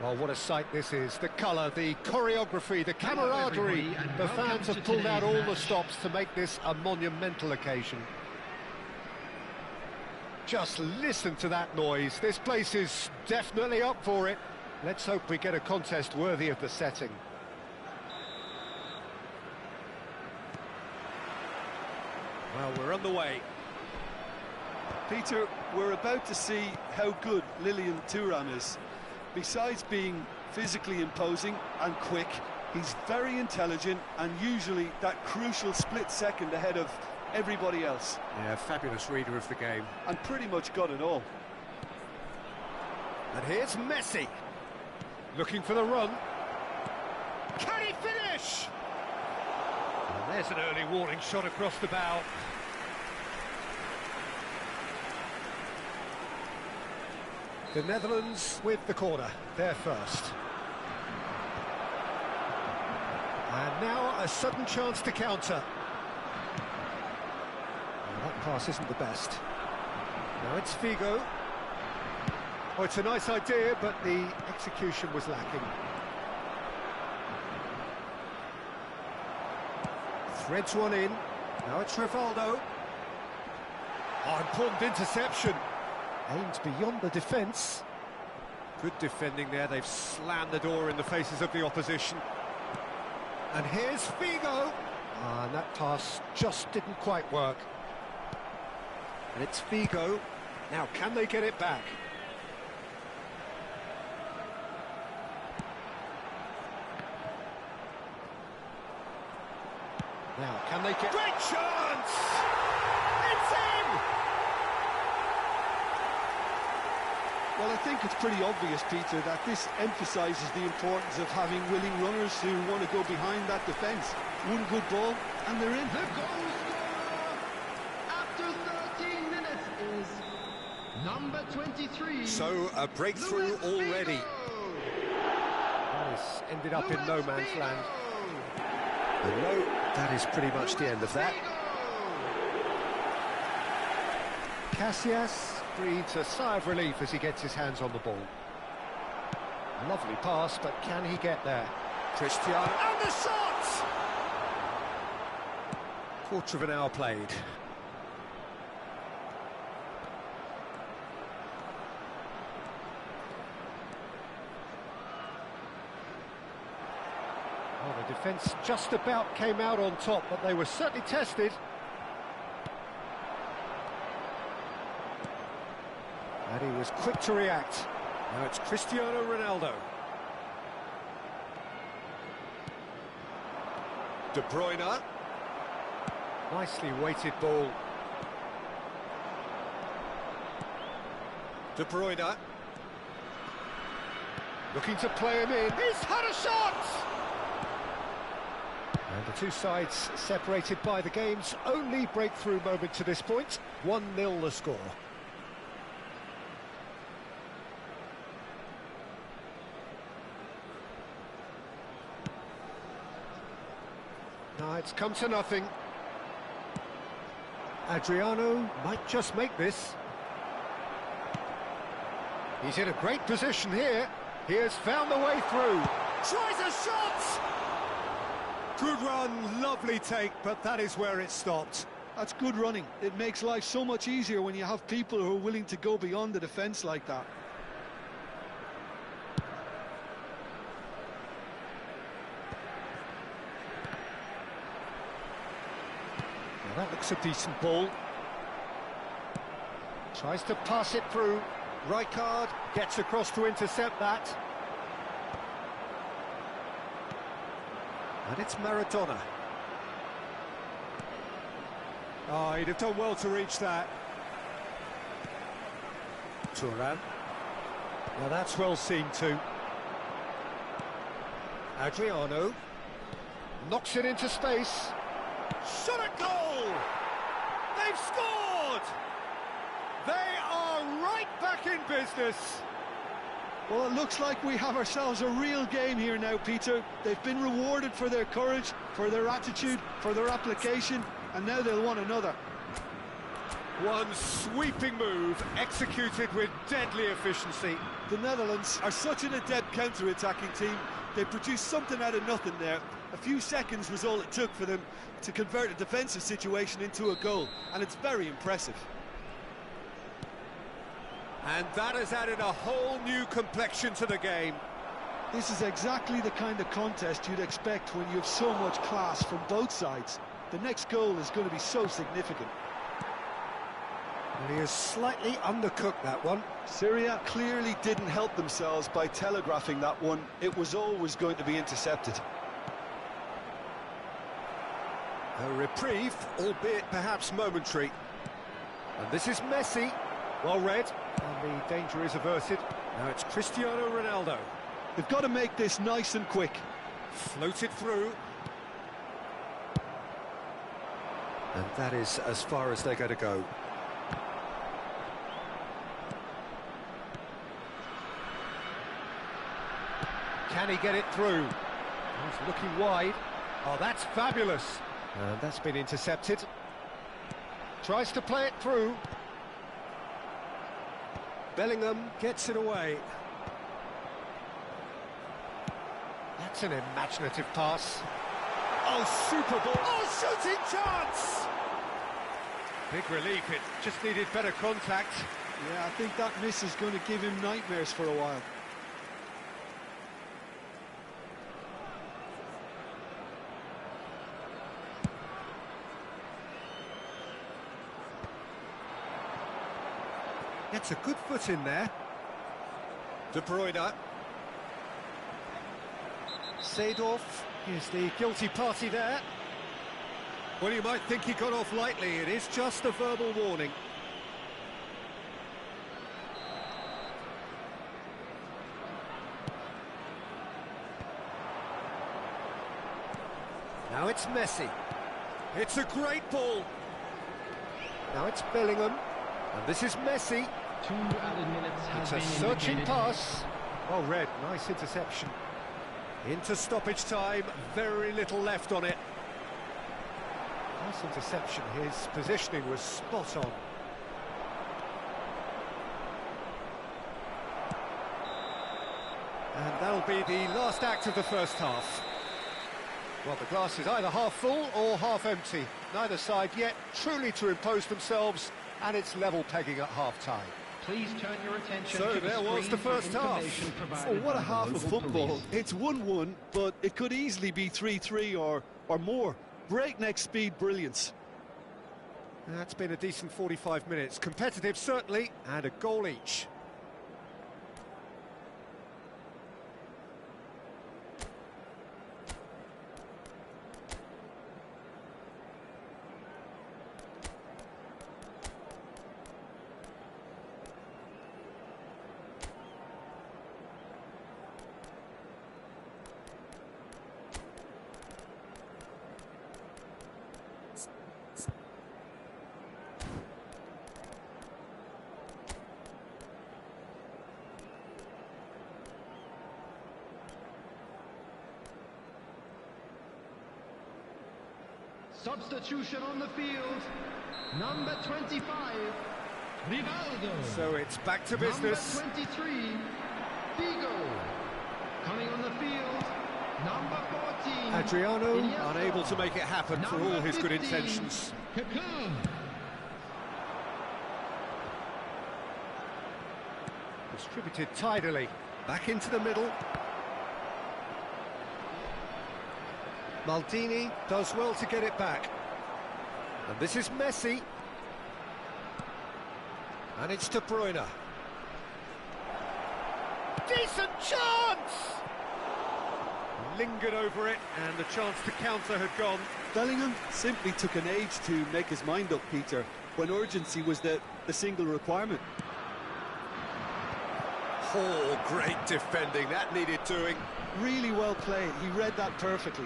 Oh, what a sight this is. The colour, the choreography, the camaraderie. The fans have pulled out all the stops to make this a monumental occasion. Just listen to that noise. This place is definitely up for it. Let's hope we get a contest worthy of the setting. Well, we're on the way. Peter, we're about to see how good Lilian Thuram is. Besides being physically imposing and quick, he's very intelligent and usually that crucial split second ahead of everybody else. Yeah, fabulous reader of the game. And pretty much got it all. And here's Messi. Looking for the run. Can he finish? And there's an early warning shot across the bow. The Netherlands with the corner, they're first. And now a sudden chance to counter. Well, that pass isn't the best. Now it's Figo. Oh, it's a nice idea, but the execution was lacking. Threads one in. Now it's Rivaldo. Oh, important interception. Aimed beyond the defence. Good defending there. They've slammed the door in the faces of the opposition. And here's Figo. And that pass just didn't quite work. And it's Figo. Now, can they get it back? Now, can they get... Great chance! It's in! Well, I think it's pretty obvious, Peter, that this emphasises the importance of having willing runners who want to go behind that defence. One good ball, and they're in. The goal scorer after 13 minutes is number 23. So, a breakthrough already. This ended up in no man's land. And no, that is pretty much the end of that. Casillas breathes a sigh of relief as he gets his hands on the ball. Lovely pass, but can he get there? Cristiano, and the shot! Quarter of an hour played. Well, the defence just about came out on top, but they were certainly tested. And he was quick to react. Now it's Cristiano Ronaldo. De Bruyne. Nicely weighted ball. De Bruyne. Looking to play him in. He's had a shot! And the two sides separated by the game's only breakthrough moment to this point. 1-0 the score. No, it's come to nothing. Adriano might just make this. He's in a great position here. He has found the way through. Tries a shot! Good run, lovely take, but that is where it stopped. That's good running. It makes life so much easier when you have people who are willing to go beyond the defence like that. Now that looks a decent ball. Tries to pass it through. Rijkaard gets across to intercept that. And it's Maradona. Oh, he'd have done well to reach that. Thuram. Now that's well seen too. Adriano. Knocks it into space. Shot at goal! They've scored! They are right back in business. Well, it looks like we have ourselves a real game here now, Peter. They've been rewarded for their courage, for their attitude, for their application, and now they'll want another. One sweeping move, executed with deadly efficiency. The Netherlands are such an adept counter-attacking team. They produced something out of nothing there. A few seconds was all it took for them to convert a defensive situation into a goal, and it's very impressive. And that has added a whole new complexion to the game. This is exactly the kind of contest you'd expect when you have so much class from both sides. The next goal is going to be so significant. Well, he has slightly undercooked that one. Syria clearly didn't help themselves by telegraphing that one. It was always going to be intercepted. A reprieve, albeit perhaps momentary. And this is Messi. Well read, and the danger is averted. Now it's Cristiano Ronaldo. They've got to make this nice and quick. Floated through. And that is as far as they're going to go. Can he get it through? He's looking wide. Oh, that's fabulous. And that's been intercepted. Tries to play it through. Bellingham gets it away. That's an imaginative pass. Oh, super ball. Oh, shooting chance! Big relief, it just needed better contact. Yeah, I think that miss is going to give him nightmares for a while. Gets a good foot in there. De Bruyne. Seedorf is the guilty party there. Well, you might think he got off lightly. It is just a verbal warning. Now it's Messi. It's a great ball. Now it's Bellingham. And this is Messi. 2 added minutes It's has a been searching indicated. pass. Well read, nice interception. Into stoppage time, very little left on it. Nice interception, his positioning was spot on. And that'll be the last act of the first half. Well, the glass is either half full or half empty. Neither side yet truly to impose themselves, and it's level pegging at half-time. Please turn your attention So to the there was screen the for first half. information provided Oh, what a by the half of local football. police. It's 1-1, but it could easily be 3-3 or more. Breakneck speed brilliance. That's been a decent 45 minutes. Competitive, certainly, and a goal each. Substitution on the field. Number 25, Rivaldo. So it's back to business. Number 23, Figo. Coming on the field, number 14, Adriano Iniesta. unable to make it happen for all his good 15, intentions. Kaká. Distributed tidily. Back into the middle. Maldini does well to get it back. And this is Messi. And it's De Bruyne. Decent chance! Lingered over it, and the chance to counter had gone. Bellingham simply took an age to make his mind up, Peter, when urgency was the single requirement. Oh, great defending. That needed doing. Really well played. He read that perfectly.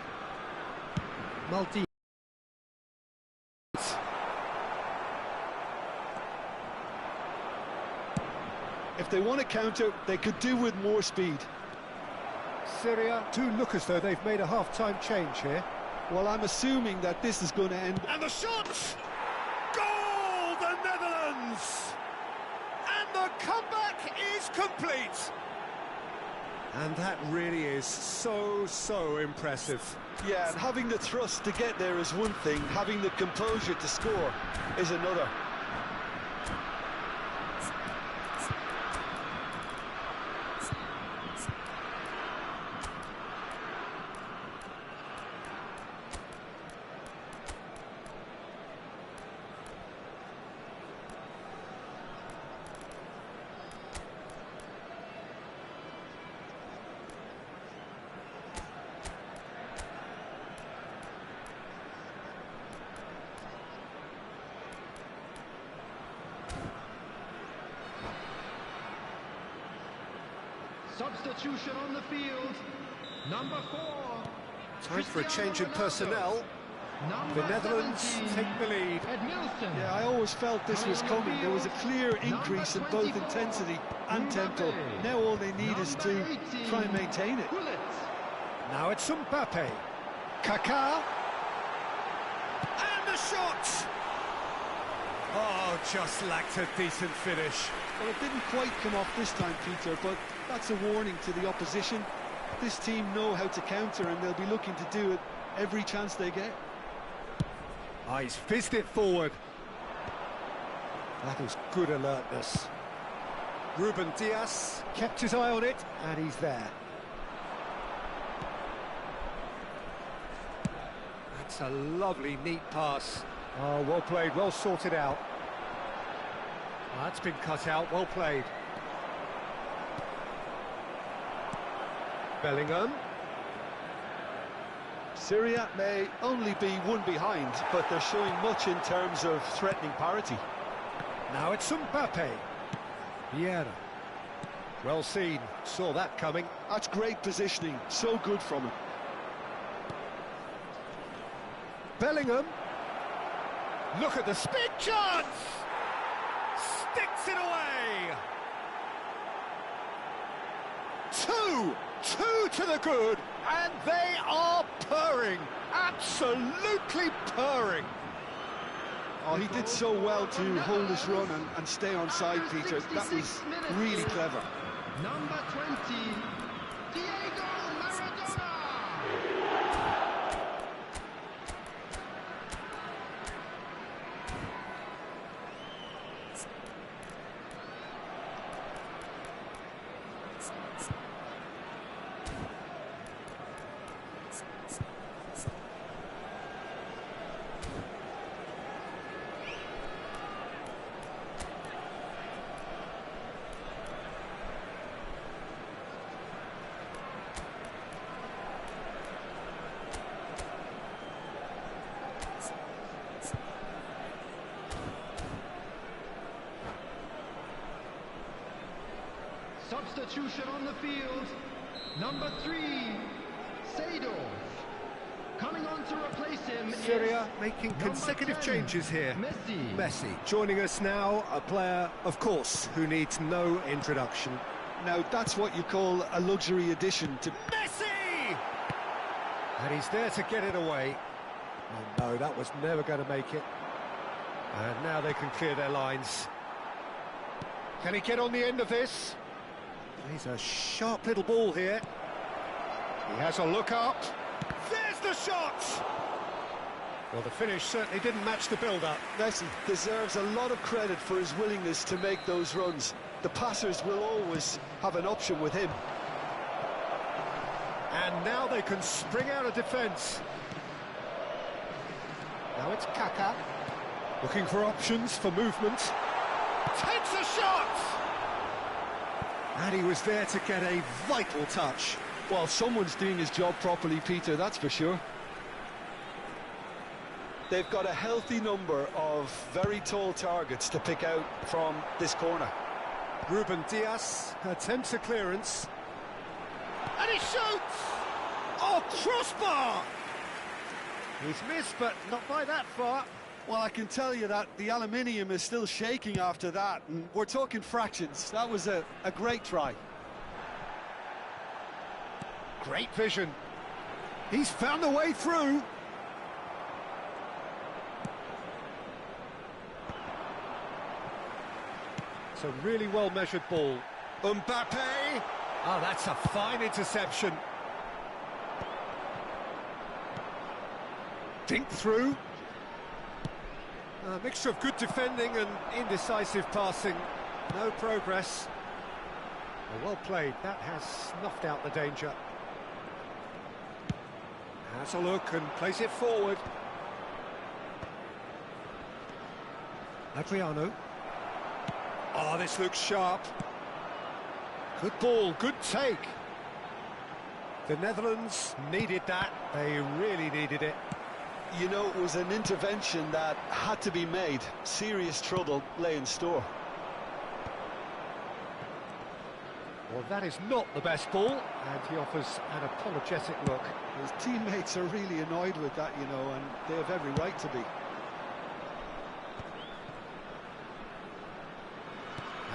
Maldini. If they want to counter, they could do with more speed. Syria do look as though they've made a half-time change here. Well, I'm assuming that this is going to end. And the shot! Goal, the Netherlands! And the comeback is is complete! And that really is so impressive. Yeah, and having the thrust to get there is one thing, having the composure to score is another. Substitution on the field. Number 4. Time for a change in personnel. Number The Netherlands 17, take the lead. Edmilson. Yeah, I always felt this was coming. There was a clear increase in both intensity and tempo. Now all they need is to try and maintain it. Now it's Mbappe. Kaká. And the shot! Oh, just lacked a decent finish. Well, it didn't quite come off this time, Peter, but that's a warning to the opposition. This team know how to counter, and they'll be looking to do it every chance they get. Ah, he's fizzed it forward. That is good alertness. Ruben Dias kept his eye on it, and he's there. That's a lovely, neat pass. Oh, well played, well sorted out. That's been cut out, well played. Bellingham. Syria may only be one behind, but they're showing much in terms of threatening parity. Now it's Mbappe. Vieira. Well seen, saw that coming. That's great positioning, so good from him. Bellingham. Look at the speed chance! Sticks it away! Two to the good, and they are purring, absolutely purring. Oh, he did so well to hold his run and stay on side, Peter. That was really clever. Number 20, Diego Maradona. Substitution on the field. Number 3, Seedorf. Coming on to replace him Syria is making number consecutive 10, changes here. Messi. Messi joining us now, a player, of course, who needs no introduction. Now, that's what you call a luxury addition to... Messi! And he's there to get it away. Oh no, that was never going to make it. And now they can clear their lines. Can he get on the end of this? He's a sharp little ball here. He has a look up. There's the shot! Well, the finish certainly didn't match the build-up. Messi deserves a lot of credit for his willingness to make those runs. The passers will always have an option with him. And now they can spring out of defence. Now it's Kaká, looking for options for movement. Takes a shot! And he was there to get a vital touch. Well, someone's doing his job properly, Peter, that's for sure. They've got a healthy number of very tall targets to pick out from this corner. Ruben Dias attempts a clearance. And he shoots! Oh, crossbar! He's missed, but not by that far. Well, I can tell you that the aluminium is still shaking after that, and we're talking fractions. That was a great try. Great vision. He's found a way through. It's a really well-measured ball. Mbappe! Oh, that's a fine interception. Dink through. A mixture of good defending and indecisive passing. No progress. Well played. That has snuffed out the danger. Has a look and plays it forward. Adriano. Oh, this looks sharp. Good ball, good take. The Netherlands needed that. They really needed it. You know, it was an intervention that had to be made. Serious trouble lay in store. Well, that is not the best ball, and he offers an apologetic look. His teammates are really annoyed with that, you know, and they have every right to be.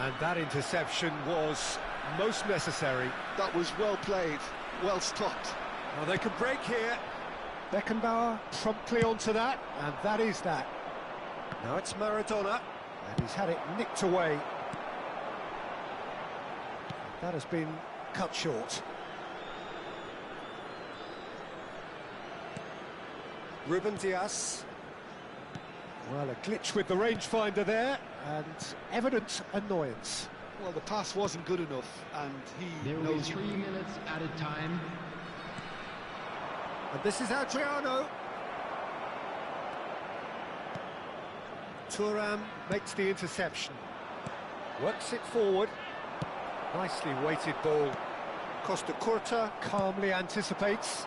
And that interception was most necessary. That was well played, well stopped. Well, they can break here. Beckenbauer promptly onto that, and that is that. Now it's Maradona, and he's had it nicked away. That has been cut short. Ruben Dias. Well, a glitch with the rangefinder there, and evident annoyance. Well, the pass wasn't good enough, and he There will be knows... 3 minutes added time. And this is Adriano. Thuram makes the interception. Works it forward. Nicely weighted ball. Costa Curta calmly anticipates.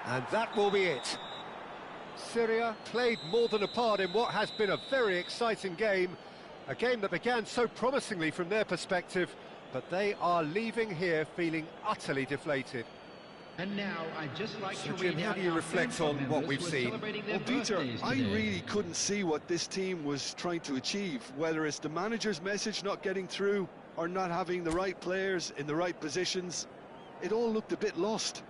And that will be it. Syria played more than a part in what has been a very exciting game. A game that began so promisingly from their perspective, but they are leaving here feeling utterly deflated. And now I'd just like So, to Jim, read how out do you our reflect faithful on what members we've who are seen? celebrating their Well, Peter, birthdays I today. really couldn't see what this team was trying to achieve, whether it's the manager's message not getting through or not having the right players in the right positions. It all looked a bit lost.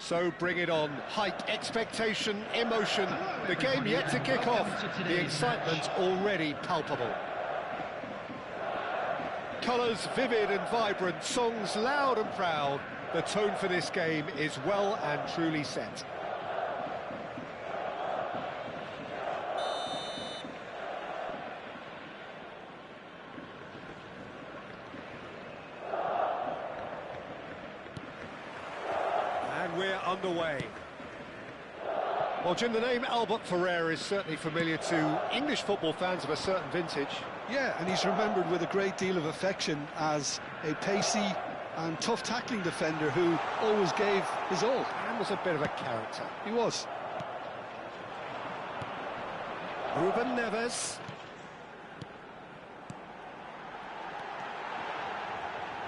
So bring it on. Hype, expectation, emotion. The game yet to kick off. The excitement already palpable. Colours vivid and vibrant, songs loud and proud. The tone for this game is well and truly set. And we're underway. Well, Jim, the name Albert Ferrer is certainly familiar to English football fans of a certain vintage. Yeah, and he's remembered with a great deal of affection as a pacey and tough tackling defender who always gave his all. And was a bit of a character. He was. Ruben Neves.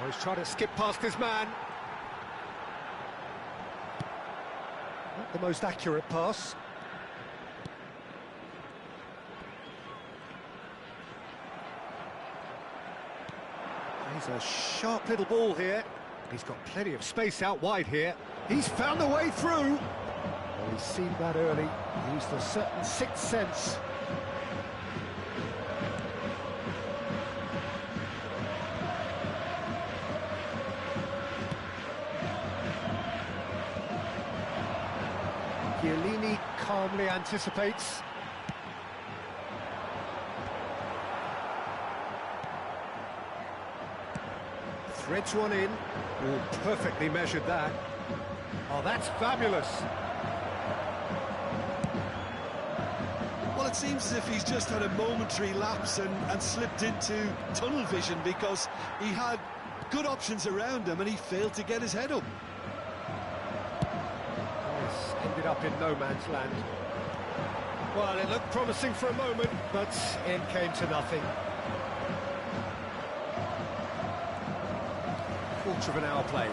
Oh, he's trying to skip past his man. Not the most accurate pass. He's a sharp little ball here. He's got plenty of space out wide here. He's found a way through. Well, he's seen that early. He used a certain sixth sense. Chiellini calmly anticipates. Threads one in. Oh, perfectly measured that. Oh, that's fabulous. Well, it seems as if he's just had a momentary lapse and slipped into tunnel vision because he had good options around him and he failed to get his head up. Yes, ended up in no man's land. Well, it looked promising for a moment, but it came to nothing. Quarter of an hour played.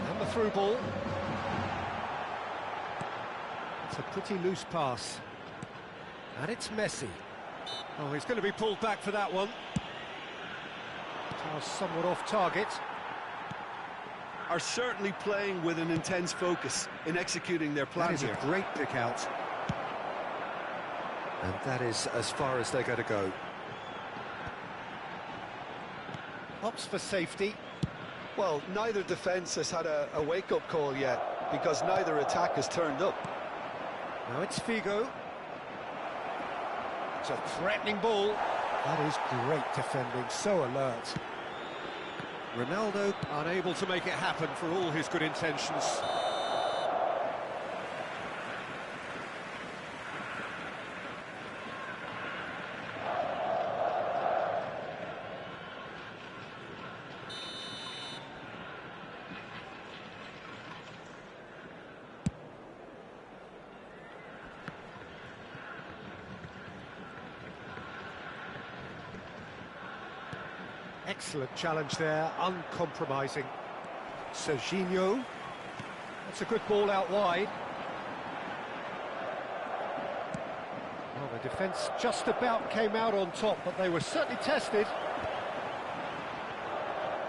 And the through ball. It's a pretty loose pass. And it's Messi. Oh, he's going to be pulled back for that one. Somewhat off target. Are certainly playing with an intense focus in executing their plan here. That is a great pick out. And that is as far as they're going to go. Opts for safety. Well, neither defence has had a wake-up call yet, because neither attack has turned up. Now it's Figo. It's a threatening ball. That is great defending, so alert. Ronaldo unable to make it happen for all his good intentions. Excellent challenge there, uncompromising. Serginho. That's a good ball out wide. Well, the defence just about came out on top, but they were certainly tested.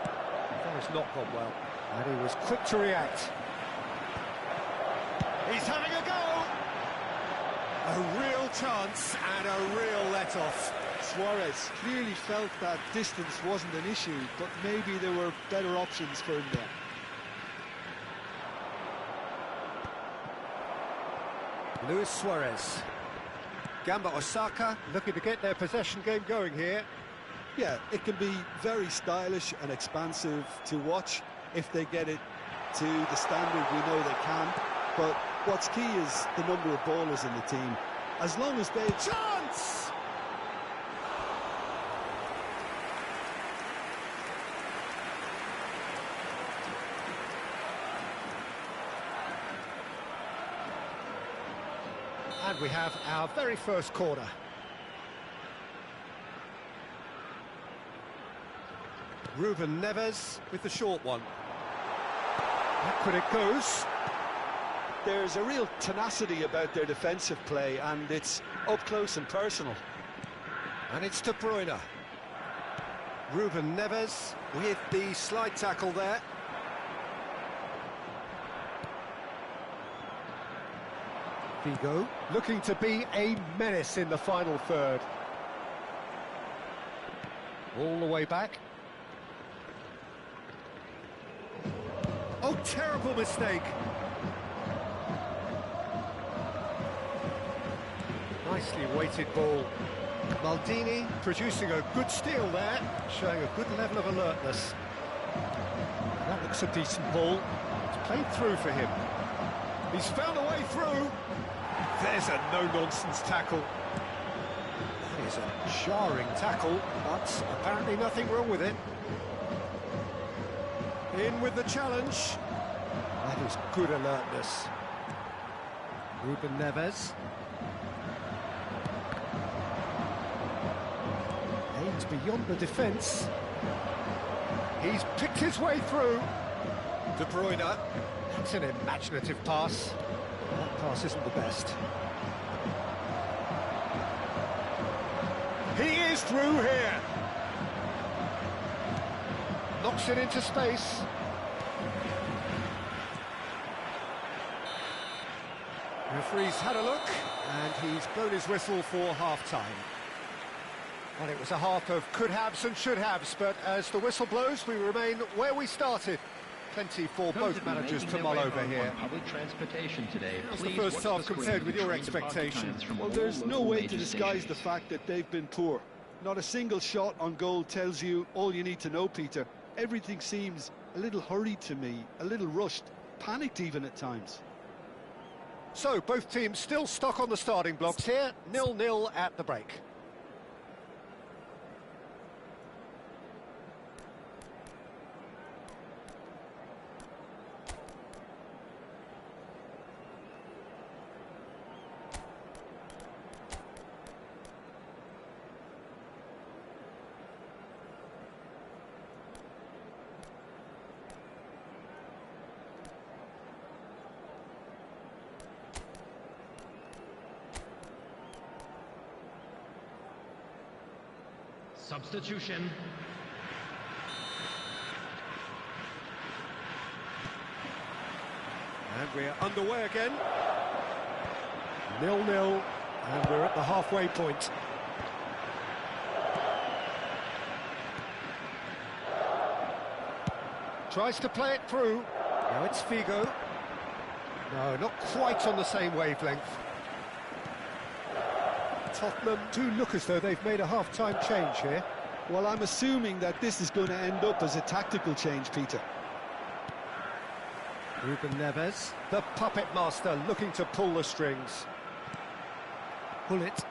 That has not gone well, and he was quick to react. He's having a go! A real chance and a real let-off. Suarez clearly felt that distance wasn't an issue, but maybe there were better options for him there. Luis Suarez. Gamba Osaka looking to get their possession game going here. Yeah, it can be very stylish and expansive to watch if they get it to the standard we know they can. But what's key is the number of ballers in the team. As long as they... Chance! And we have our very first corner. Ruben Neves with the short one. Back when it goes. There's a real tenacity about their defensive play, and it's up close and personal. And it's De Bruyne. Ruben Neves with the slide tackle there. Figo looking to be a menace in the final third. All the way back. Oh, terrible mistake. Nicely weighted ball. Maldini producing a good steal there, showing a good level of alertness. That looks a decent ball. It's played through for him. He's found a way through. There's a no-nonsense tackle. That is a jarring tackle, but apparently nothing wrong with it. In with the challenge. That is good alertness. Ruben Neves. Aims beyond the defence. He's picked his way through. De Bruyne. That's an imaginative pass. That pass isn't the best. He is through here. Knocks it into space. Referee's had a look, and he's blown his whistle for half-time. Well, it was a half of could-haves and should-haves, but as the whistle blows, we remain where we started. Plenty for both managers to mull over here. Public transportation today. How's the first half compared with your expectations? Well, there's no way to disguise the fact that they've been poor. Not a single shot on goal tells you all you need to know, Peter. Everything seems a little hurried to me, a little rushed, panicked even at times. So, both teams still stuck on the starting blocks here, 0-0 at the break. Substitution. And we're underway again. 0-0, and we're at the halfway point. Tries to play it through. Now it's Figo. No, not quite on the same wavelength. Tottenham do look as though they've made a half-time change here. Well, I'm assuming that this is going to end up as a tactical change, Peter. Ruben Neves, the puppet master, looking to pull the strings. Pull it.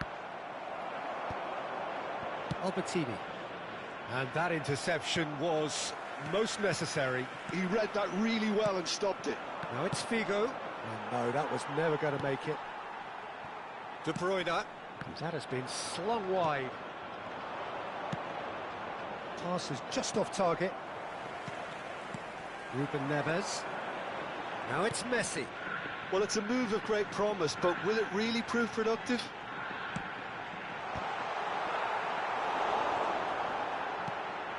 Albertini. And that interception was most necessary. He read that really well and stopped it. Now it's Figo. And no, that was never going to make it. De Bruyne. That has been slung wide. Pass is just off target. Ruben Neves. Now it's Messi. Well, it's a move of great promise, but will it really prove productive?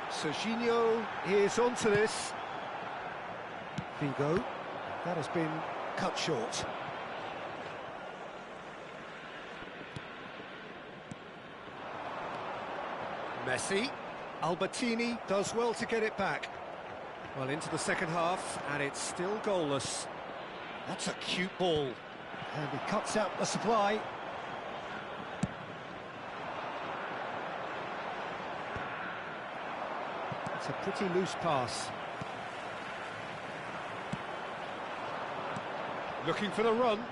Serginho is onto this. Figo. That has been cut short. Messi. Albertini does well to get it back. Well, into the second half, and it's still goalless. That's a cute ball. And he cuts out the supply. It's a pretty loose pass. Looking for the run.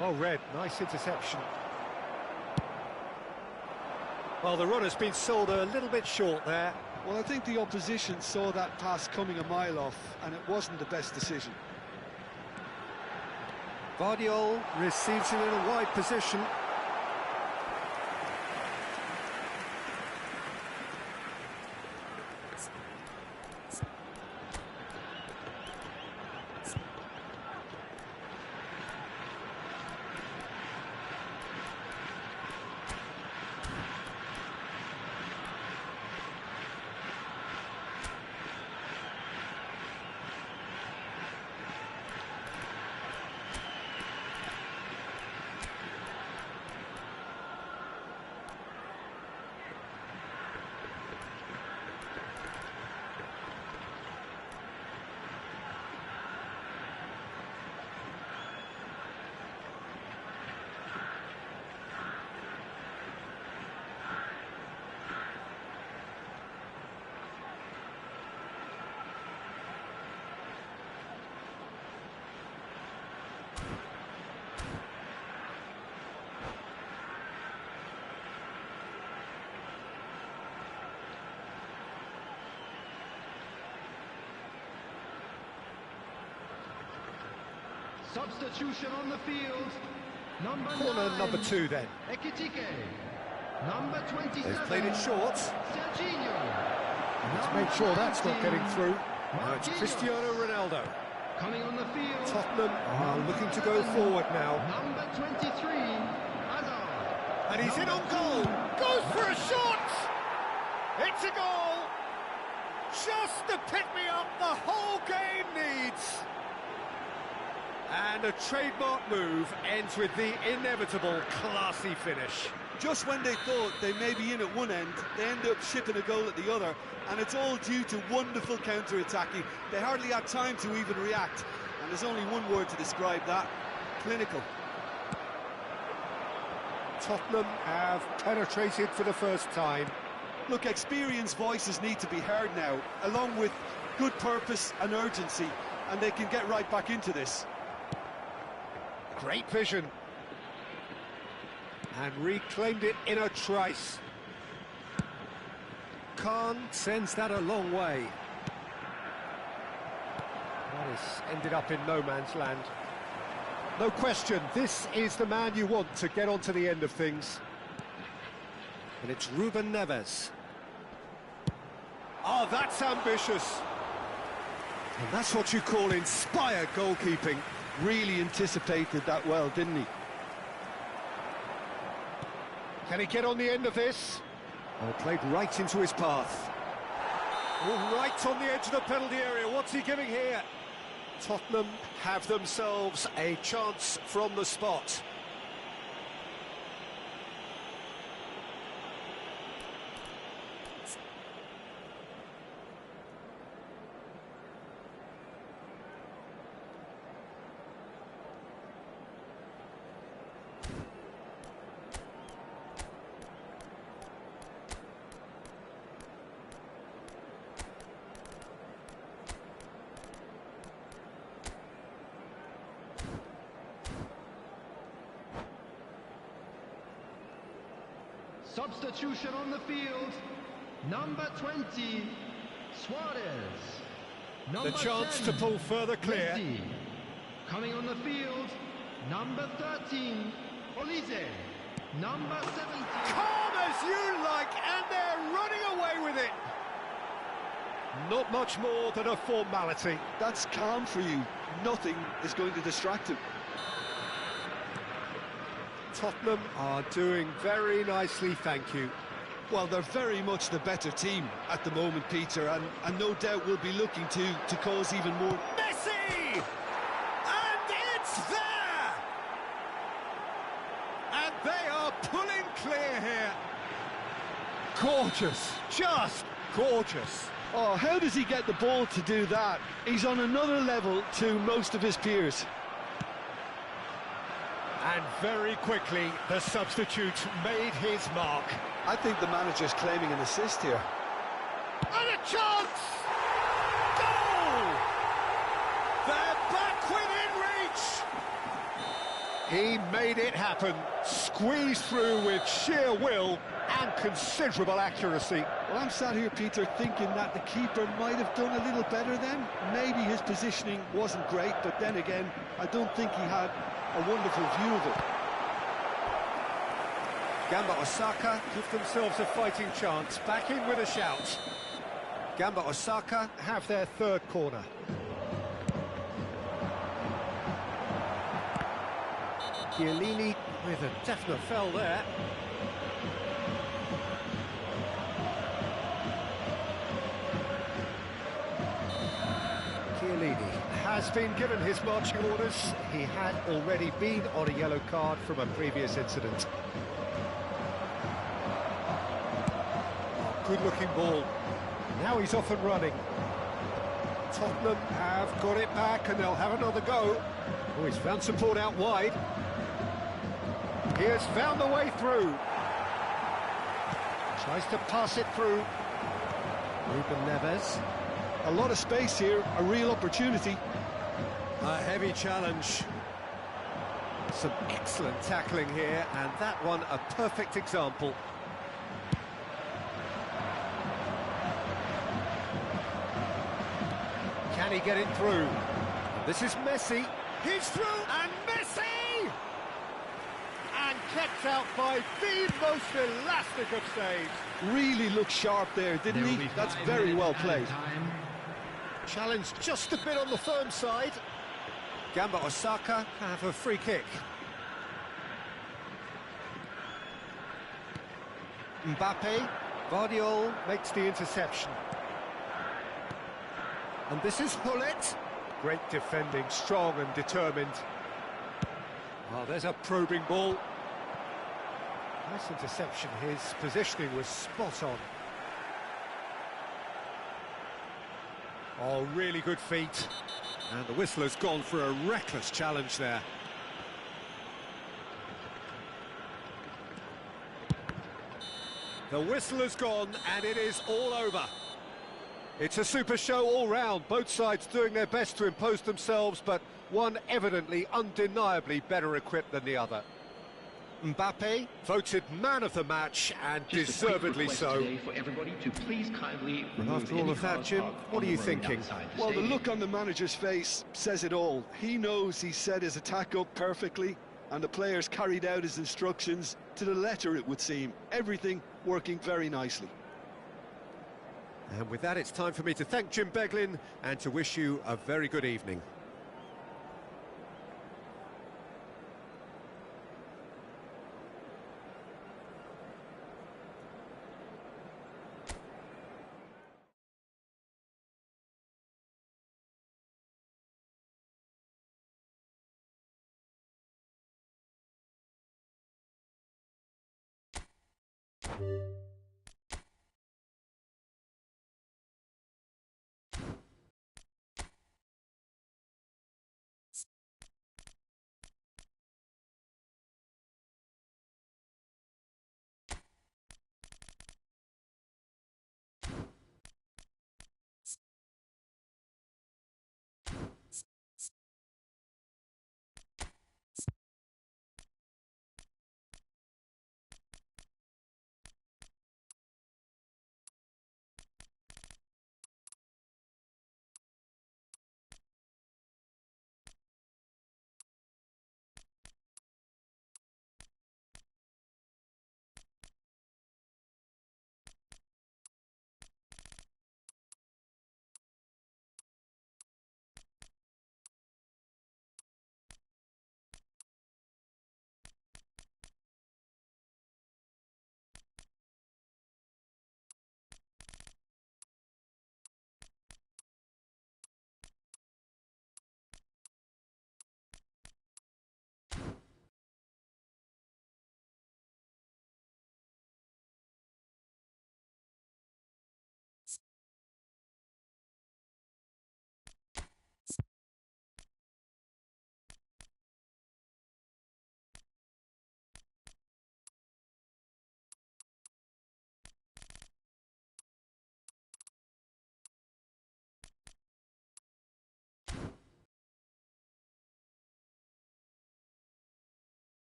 Oh, Red, nice interception. Well, the run has been sold a little bit short there. Well, I think the opposition saw that pass coming a mile off, and it wasn't the best decision. Guardiola receives it in a wide position. Substitution on the field. Corner number 2 then. Ekitike. Number 27. They've played it short. Serginho. Let's make sure that's not getting through. Now it's Cristiano Ronaldo. Coming on the field. Tottenham are looking to go forward now. Number 23. Hazard. And he's in on goal. Goes for a shot. It's a goal. Just the pick-me-up the whole game needs. And a trademark move ends with the inevitable classy finish. Just when they thought they may be in at one end, they end up shipping a goal at the other, and it's all due to wonderful counter-attacking. They hardly had time to even react, and there's only one word to describe that: clinical. Tottenham have penetrated for the first time. Look, experienced voices need to be heard now, along with good purpose and urgency, and they can get right back into this. Great vision. And reclaimed it in a trice. Khan sends that a long way. That has ended up in no man's land. No question, this is the man you want to get onto the end of things. And it's Ruben Neves. Oh, that's ambitious. And that's what you call inspired goalkeeping. Really anticipated that well, didn't he? Can he get on the end of this? Oh, played right into his path. Oh, right on the edge of the penalty area. What's he giving here? Tottenham have themselves a chance from the spot. Substitution on the field. Number 20, Suarez. Number The chance 10, to pull further clear. Messi. Coming on the field, number 13, Olise. Number 17. Calm as you like, and they're running away with it. Not much more than a formality. That's calm for you. Nothing is going to distract him. Tottenham are doing very nicely, thank you. Well, they're very much the better team at the moment, Peter, and no doubt will be looking to cause even more. Messi! And it's there! And they are pulling clear here. Gorgeous, just gorgeous. Oh, how does he get the ball to do that? He's on another level to most of his peers. And very quickly, the substitute made his mark. I think the manager's claiming an assist here. And a chance! Goal! They're back within reach! He made it happen, squeezed through with sheer will and considerable accuracy. Well, I'm sat here, Peter, thinking that the keeper might have done a little better then. Maybe his positioning wasn't great, but then again, I don't think he had a wonderful view of it. Gamba Osaka give themselves a fighting chance, back in with a shout. Gamba Osaka have their third corner. Chiellini with a definite foul there. Chiellini has been given his marching orders. He had already been on a yellow card from a previous incident. Good-looking ball. Now he's off and running. Tottenham have got it back and they'll have another go. Oh, he's found support out wide. He has found the way through. Tries to pass it through. Ruben Neves. A lot of space here, a real opportunity. A heavy challenge. Some excellent tackling here, and that one a perfect example. Can he get it through? This is Messi. He's through, and Messi! And kept out by the most elastic of saves. Really looked sharp there, didn't he? That's very well played. Challenged just a bit on the firm side. Gamba Osaka have a free kick. Mbappe, Vardiol makes the interception. And this is Hullet. Great defending, strong and determined. Oh, there's a probing ball. Nice interception, his positioning was spot on. Oh, really good feet. And the whistle has gone for a reckless challenge there. The whistle has gone and it is all over. It's a super show all round, both sides doing their best to impose themselves, but one evidently, undeniably better equipped than the other. Mbappe voted man of the match, and deservedly so. For everybody to please kindly And after all of that, Jim, what are you thinking? Well, the look on the manager's face says it all. He knows he set his attack up perfectly, and the players carried out his instructions to the letter, it would seem. Everything working very nicely. And with that, it's time for me to thank Jim Beglin and to wish you a very good evening.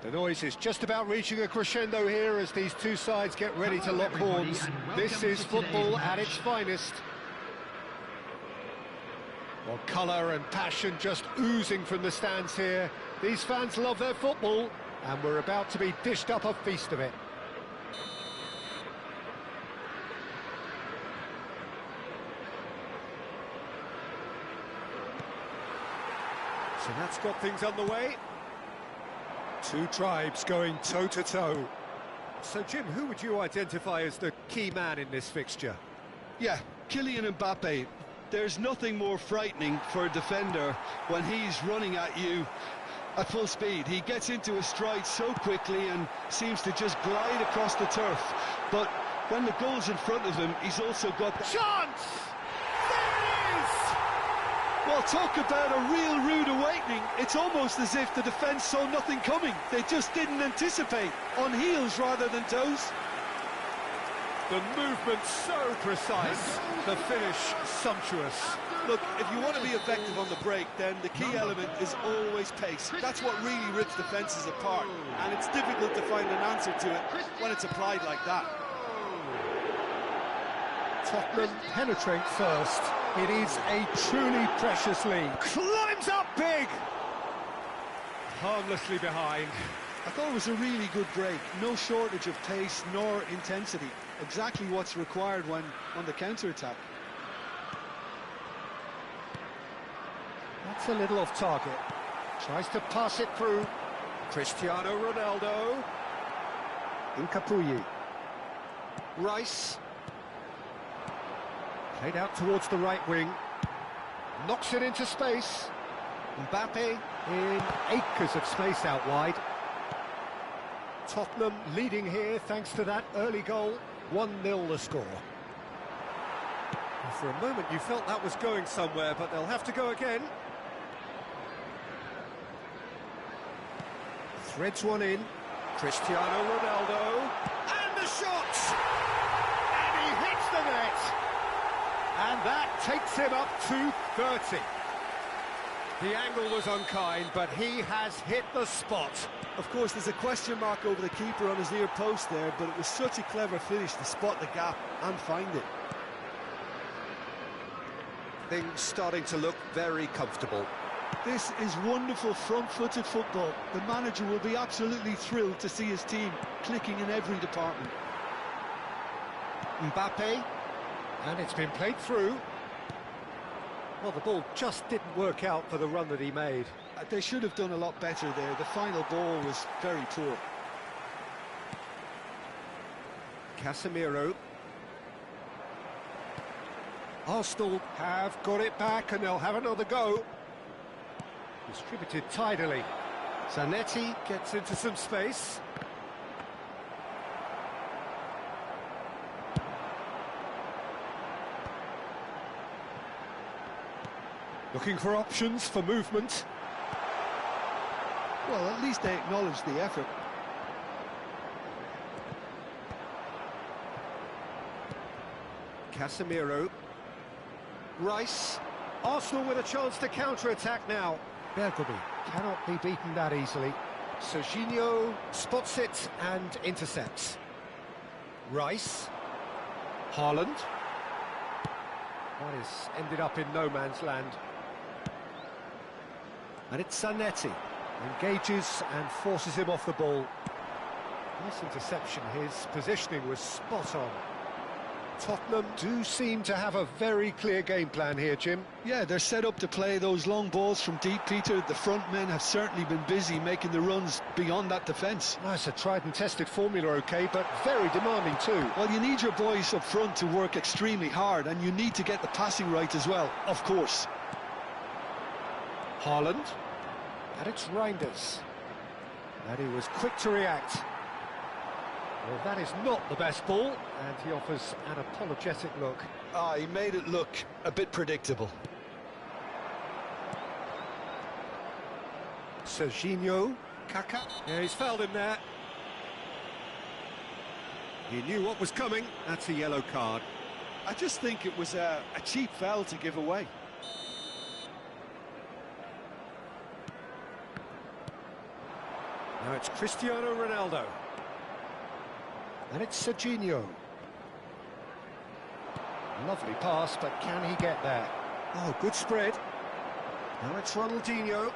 The noise is just about reaching a crescendo here as these two sides get ready to lock horns. This is football at its finest. Well, colour and passion just oozing from the stands here. These fans love their football, and we're about to be dished up a feast of it. So that's got things underway. Two tribes going toe-to-toe. So, Jim, who would you identify as the key man in this fixture? Yeah, Kylian Mbappe. There's nothing more frightening for a defender when he's running at you at full speed. He gets into a stride so quickly and seems to just glide across the turf. But when the goal's in front of him, he's also got the chance! There it is! Well, talk about a real rude awakening. It's almost as if the defence saw nothing coming. They just didn't anticipate, on heels rather than toes. The movement so precise, the finish sumptuous. Look, if you want to be effective on the break, then the key element is always pace. That's what really rips defences apart, and it's difficult to find an answer to it when it's applied like that. Tottenham penetrate first. It is a truly precious lead. Climbs up big! Harmlessly behind. I thought it was a really good break. No shortage of pace nor intensity. Exactly what's required when on the counter-attack. That's a little off target. Tries to pass it through. Cristiano Ronaldo. Incapuyi. Rice. Played out towards the right wing. Knocks it into space. Mbappe in acres of space out wide. Tottenham leading here thanks to that early goal. 1-0 the score. For a moment you felt that was going somewhere, but they'll have to go again. Threads one in. Cristiano Ronaldo. And the shot! And he hits the net! And that takes him up to 30. The angle was unkind, but he has hit the spot. Of course, there's a question mark over the keeper on his near post there, but it was such a clever finish to spot the gap and find it. Things starting to look very comfortable. This is wonderful front-footed football. The manager will be absolutely thrilled to see his team clicking in every department. Mbappe, and it's been played through. Well, the ball just didn't work out for the run that he made. They should have done a lot better there. The final ball was very poor. Casemiro. Arsenal have got it back and they'll have another go. Distributed tidily. Zanetti gets into some space. Looking for options for movement. Well, at least they acknowledge the effort. Casemiro. Rice. Arsenal with a chance to counter-attack now. Bergwijn cannot be beaten that easily. Serginho spots it and intercepts. Rice. Haaland. That has ended up in no man's land. And it's Zanetti. Engages and forces him off the ball. Nice interception. His positioning was spot on. Tottenham do seem to have a very clear game plan here, Jim. Yeah, they're set up to play those long balls from deep, Peter. The front men have certainly been busy making the runs beyond that defence. Nice, a tried and tested formula, OK, but very demanding too. Well, you need your boys up front to work extremely hard, and you need to get the passing right as well, of course. Haaland. And it's Reinders. And he was quick to react. Well, that is not the best ball, and he offers an apologetic look. He made it look a bit predictable. Serginho, Kaká. Yeah, he's fouled him there. He knew what was coming. That's a yellow card. I just think it was a cheap foul to give away. Now it's Cristiano Ronaldo. And it's Serginho. Lovely pass, but can he get there? Oh, good spread. Now it's Ronaldinho.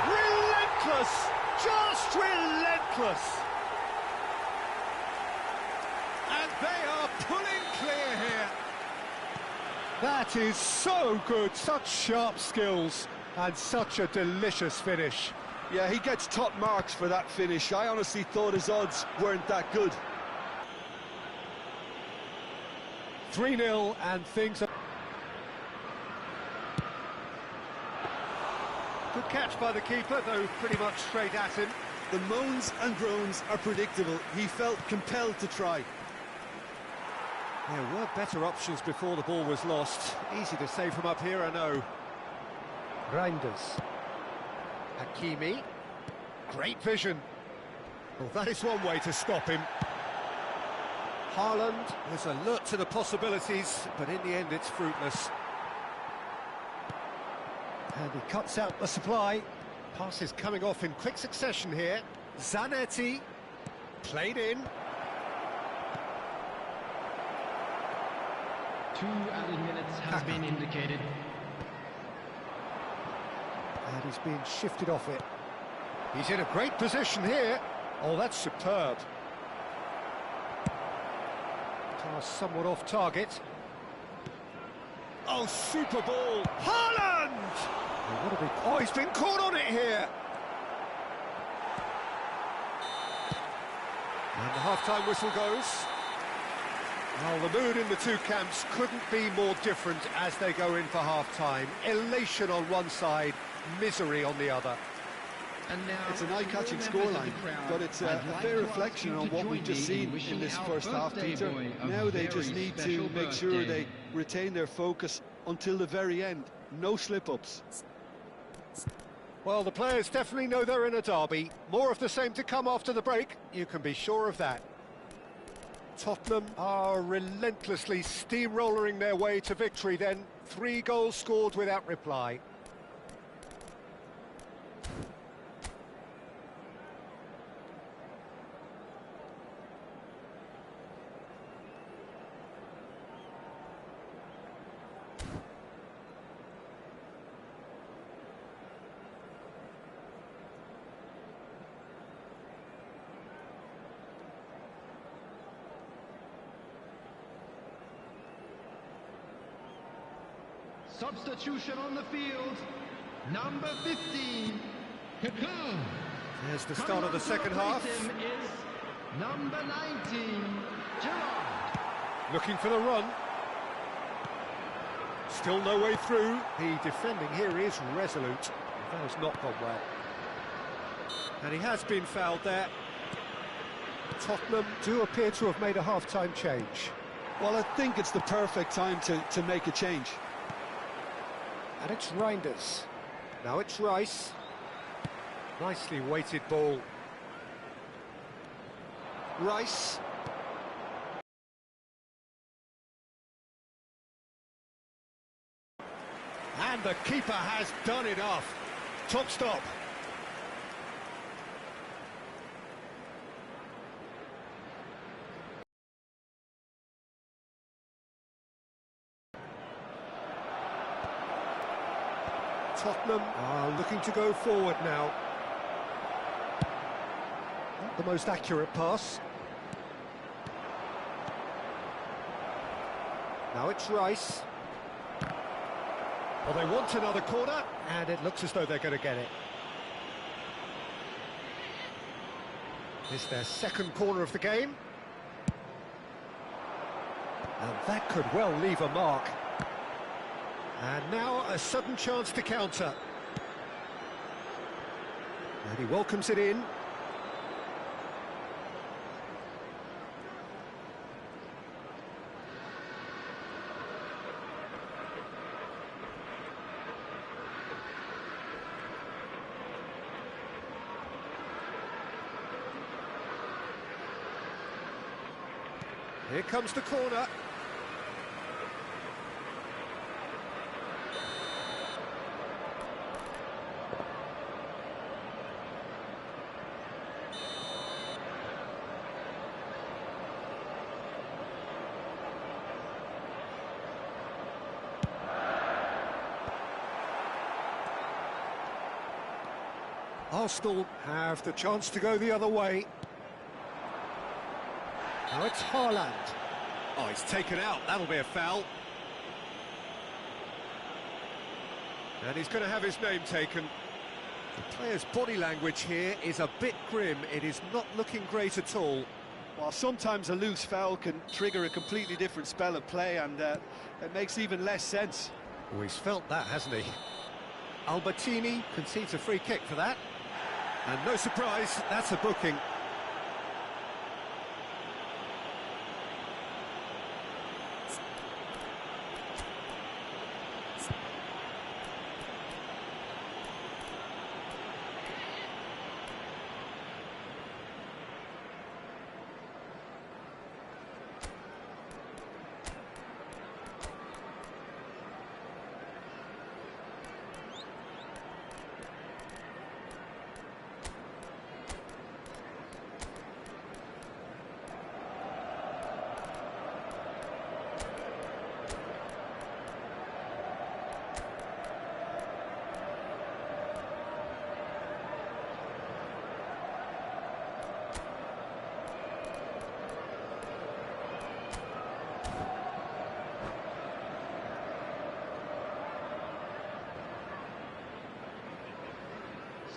Relentless! Just relentless! And they are pulling clear here. That is so good, such sharp skills and such a delicious finish. Yeah, he gets top marks for that finish. I honestly thought his odds weren't that good. 3-0 and things are... Good catch by the keeper, though pretty much straight at him. The moans and groans are predictable. He felt compelled to try. There were better options before the ball was lost. Easy to say from up here, I know. Reinders. Hakimi. Great vision. Well, that is one way to stop him. Haaland was alert to the possibilities, but in the end it's fruitless. And he cuts out the supply. Passes coming off in quick succession here. Zanetti. Played in. 2 added minutes has been indicated. And he's being shifted off it. He's in a great position here. Oh, that's superb. Pass somewhat off target. Oh, super ball. Haaland! Oh, he's been caught on it here. And the half-time whistle goes. Well, the mood in the two camps couldn't be more different as they go in for half-time. Elation on one side, misery on the other. And now it's an eye-catching scoreline, but it's a fair reflection on what we've just seen in this first half, Peter. Now they just need to make sure they retain their focus until the very end. No slip-ups. Well, the players definitely know they're in a derby. More of the same to come after the break, you can be sure of that. Tottenham are relentlessly steamrollering their way to victory then. 3 goals scored without reply. Substitution on the field, number 15, Kaká. There's the start of the second half. Is number 19, Gerrard. Looking for the run. Still no way through. The defending here is resolute. That has not gone well. And he has been fouled there. Tottenham do appear to have made a half-time change. Well, I think it's the perfect time to make a change. And it's Reinders. Now it's Rice. Nicely weighted ball. Rice. And the keeper has done enough. Top stop. Tottenham are looking to go forward now. Not the most accurate pass. Now it's Rice. Well, they want another corner, and it looks as though they're going to get it. It's their second corner of the game. And that could well leave a mark. And now a sudden chance to counter. And he welcomes it in. Here comes the corner. Arsenal have the chance to go the other way. Now it's Haaland. Oh, he's taken out. That'll be a foul. And he's going to have his name taken. The player's body language here is a bit grim. It is not looking great at all. While sometimes a loose foul can trigger a completely different spell of play, and it makes even less sense. Oh, he's felt that, hasn't he? Albertini concedes a free kick for that. And no surprise, that's a booking.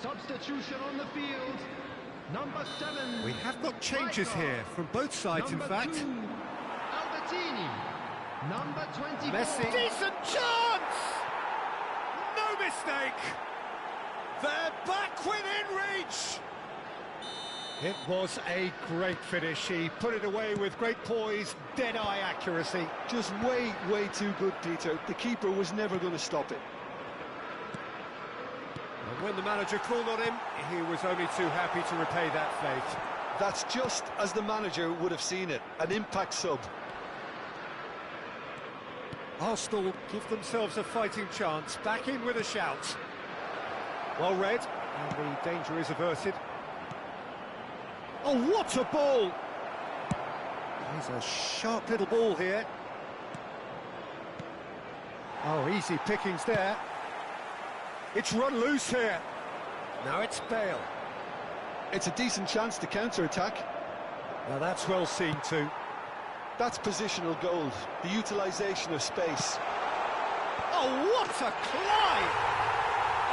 Substitution on the field. Number 7. We have got changes here from both sides, in fact. 2, Albertini. Number 24. Messi. Decent chance! No mistake! They're back within reach! It was a great finish. He put it away with great poise, dead-eye accuracy. Just way too good, Peter. The keeper was never going to stop it. And when the manager called on him, he was only too happy to repay that faith. That's just as the manager would have seen it, an impact sub. Arsenal give themselves a fighting chance, back in with a shout. Well read, and the danger is averted. Oh, what a ball! There's a sharp little ball here. Oh, easy pickings there. It's run loose here. Now it's Bale. It's a decent chance to counter-attack. Now that's well seen too. That's positional gold, the utilisation of space. Oh, what a climb!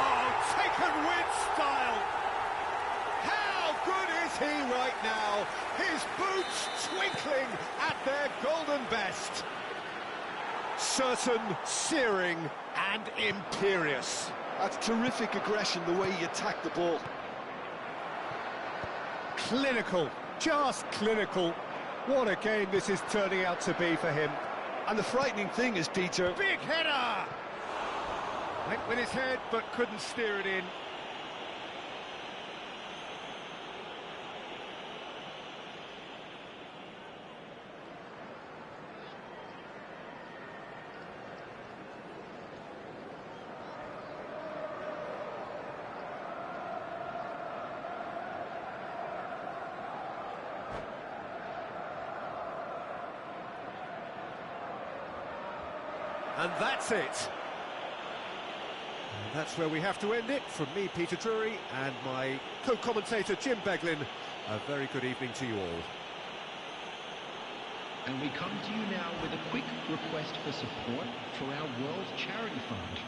Oh, taken with style. How good is he right now? His boots twinkling at their golden best. Certain, searing and imperious. That's terrific aggression, the way he attacked the ball. Clinical, just clinical. What a game this is turning out to be for him. And the frightening thing is, Peter... Big header! Went with his head, but couldn't steer it in. And that's it. And that's where we have to end it. From me, Peter Drury, and my co-commentator, Jim Beglin. A very good evening to you all. And we come to you now with a quick request for support for our World Charity Fund.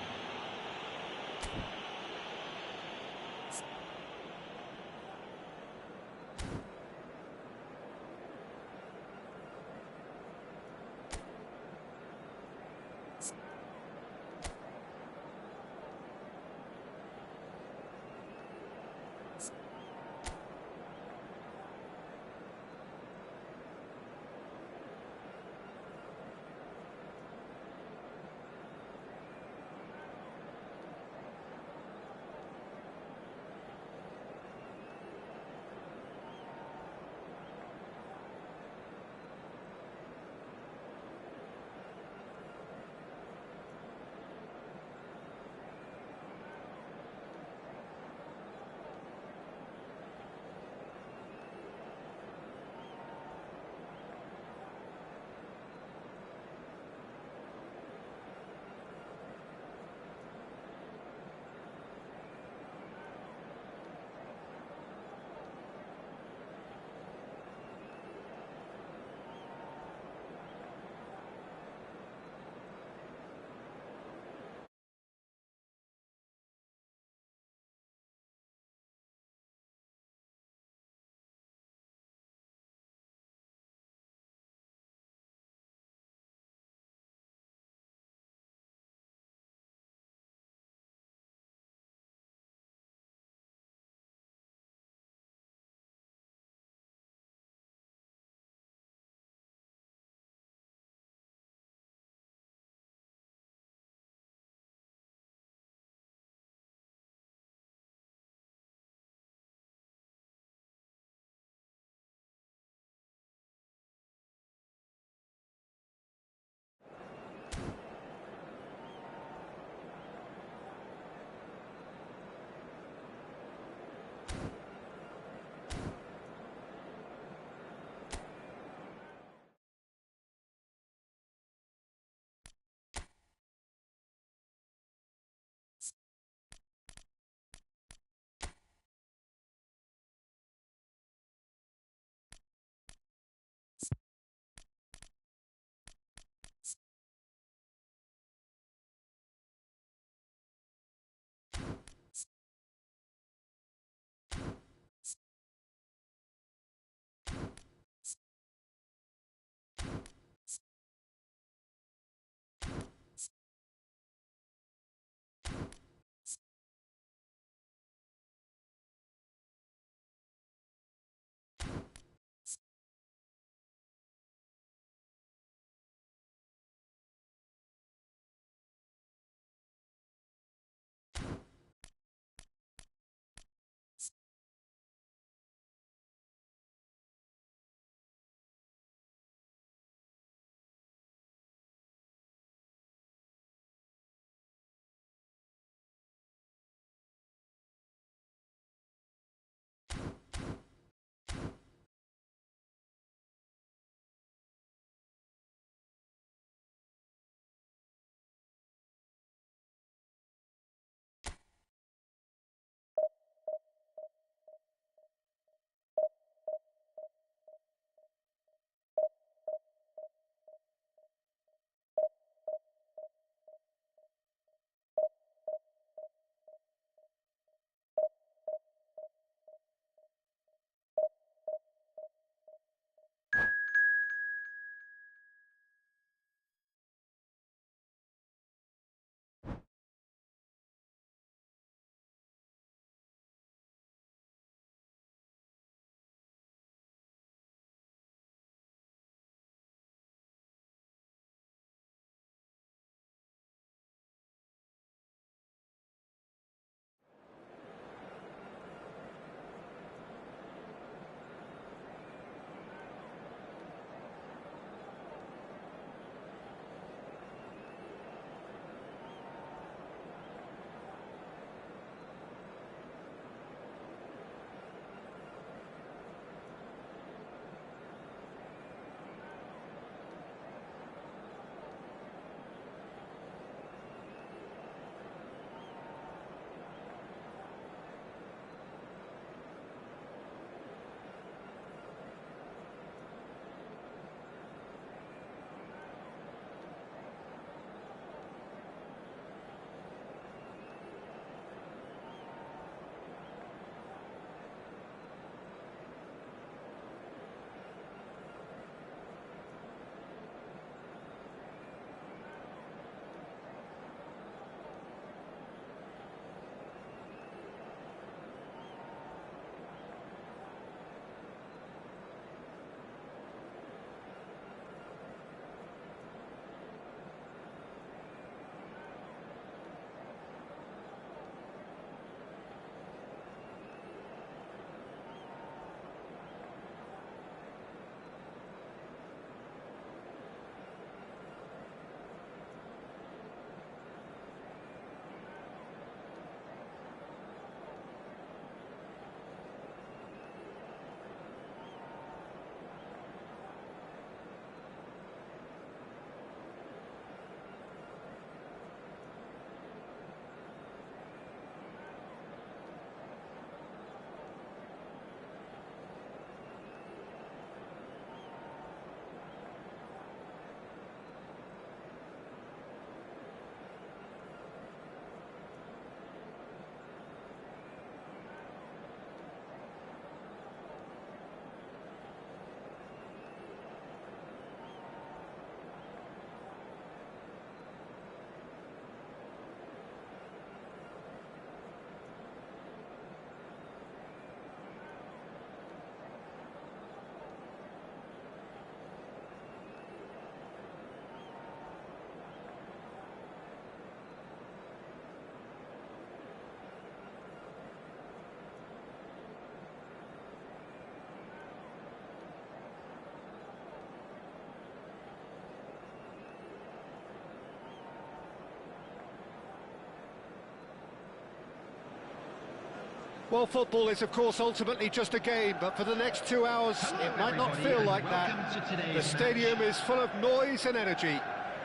Well, football is, of course, ultimately just a game, but for the next 2 hours, it might not feel like that. The stadium is full of noise and energy.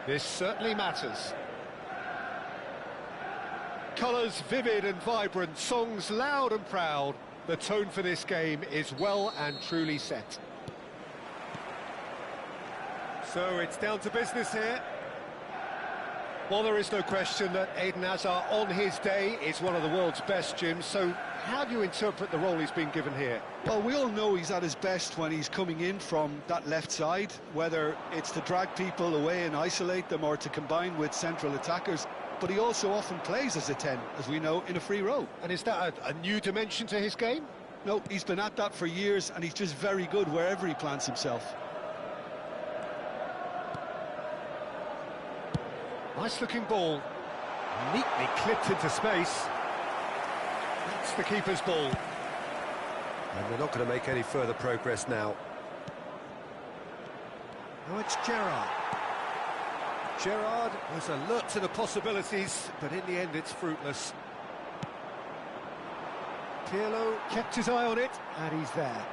This certainly matters. Colours vivid and vibrant, songs loud and proud. The tone for this game is well and truly set. So it's down to business here. Well, there is no question that Eden Hazard on his day is one of the world's best, Jim, so how do you interpret the role he's been given here? Well, we all know he's at his best when he's coming in from that left side, whether it's to drag people away and isolate them or to combine with central attackers. But he also often plays as a 10, as we know, in a free role. And is that a new dimension to his game? No, he's been at that for years, and he's just very good wherever he plants himself. Nice-looking ball. Neatly clipped into space. That's the keeper's ball. And they're not going to make any further progress now. Now it's Gerrard. Gerrard was alert to the possibilities, but in the end it's fruitless. Pirlo kept his eye on it, and he's there.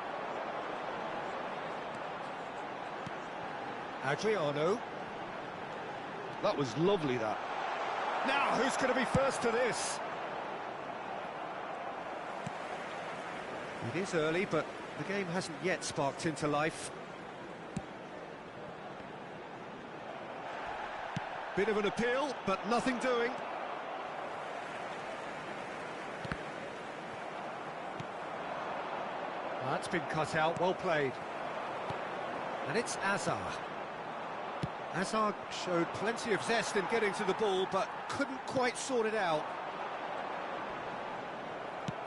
Adriano. That was lovely, that. Now, who's going to be first to this? It is early, but the game hasn't yet sparked into life. Bit of an appeal, but nothing doing. That's been cut out, well played. And it's Hazard. Hazard showed plenty of zest in getting to the ball, but couldn't quite sort it out.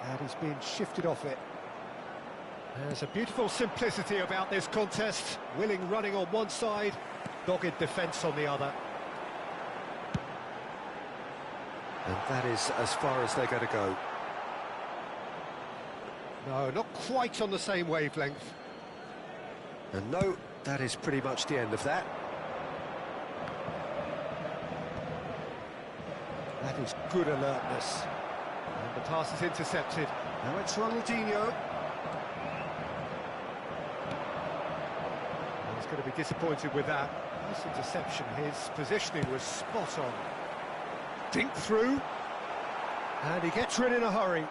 And he's being shifted off it. There's a beautiful simplicity about this contest. Willing running on one side, dogged defence on the other. And that is as far as they're going to go. No, not quite on the same wavelength. And no, that is pretty much the end of that. That is good alertness. And the pass is intercepted. Now it's Ronaldinho. He's going to be disappointed with that. Nice interception. His positioning was spot on. Dink through. And he gets rid in a hurry.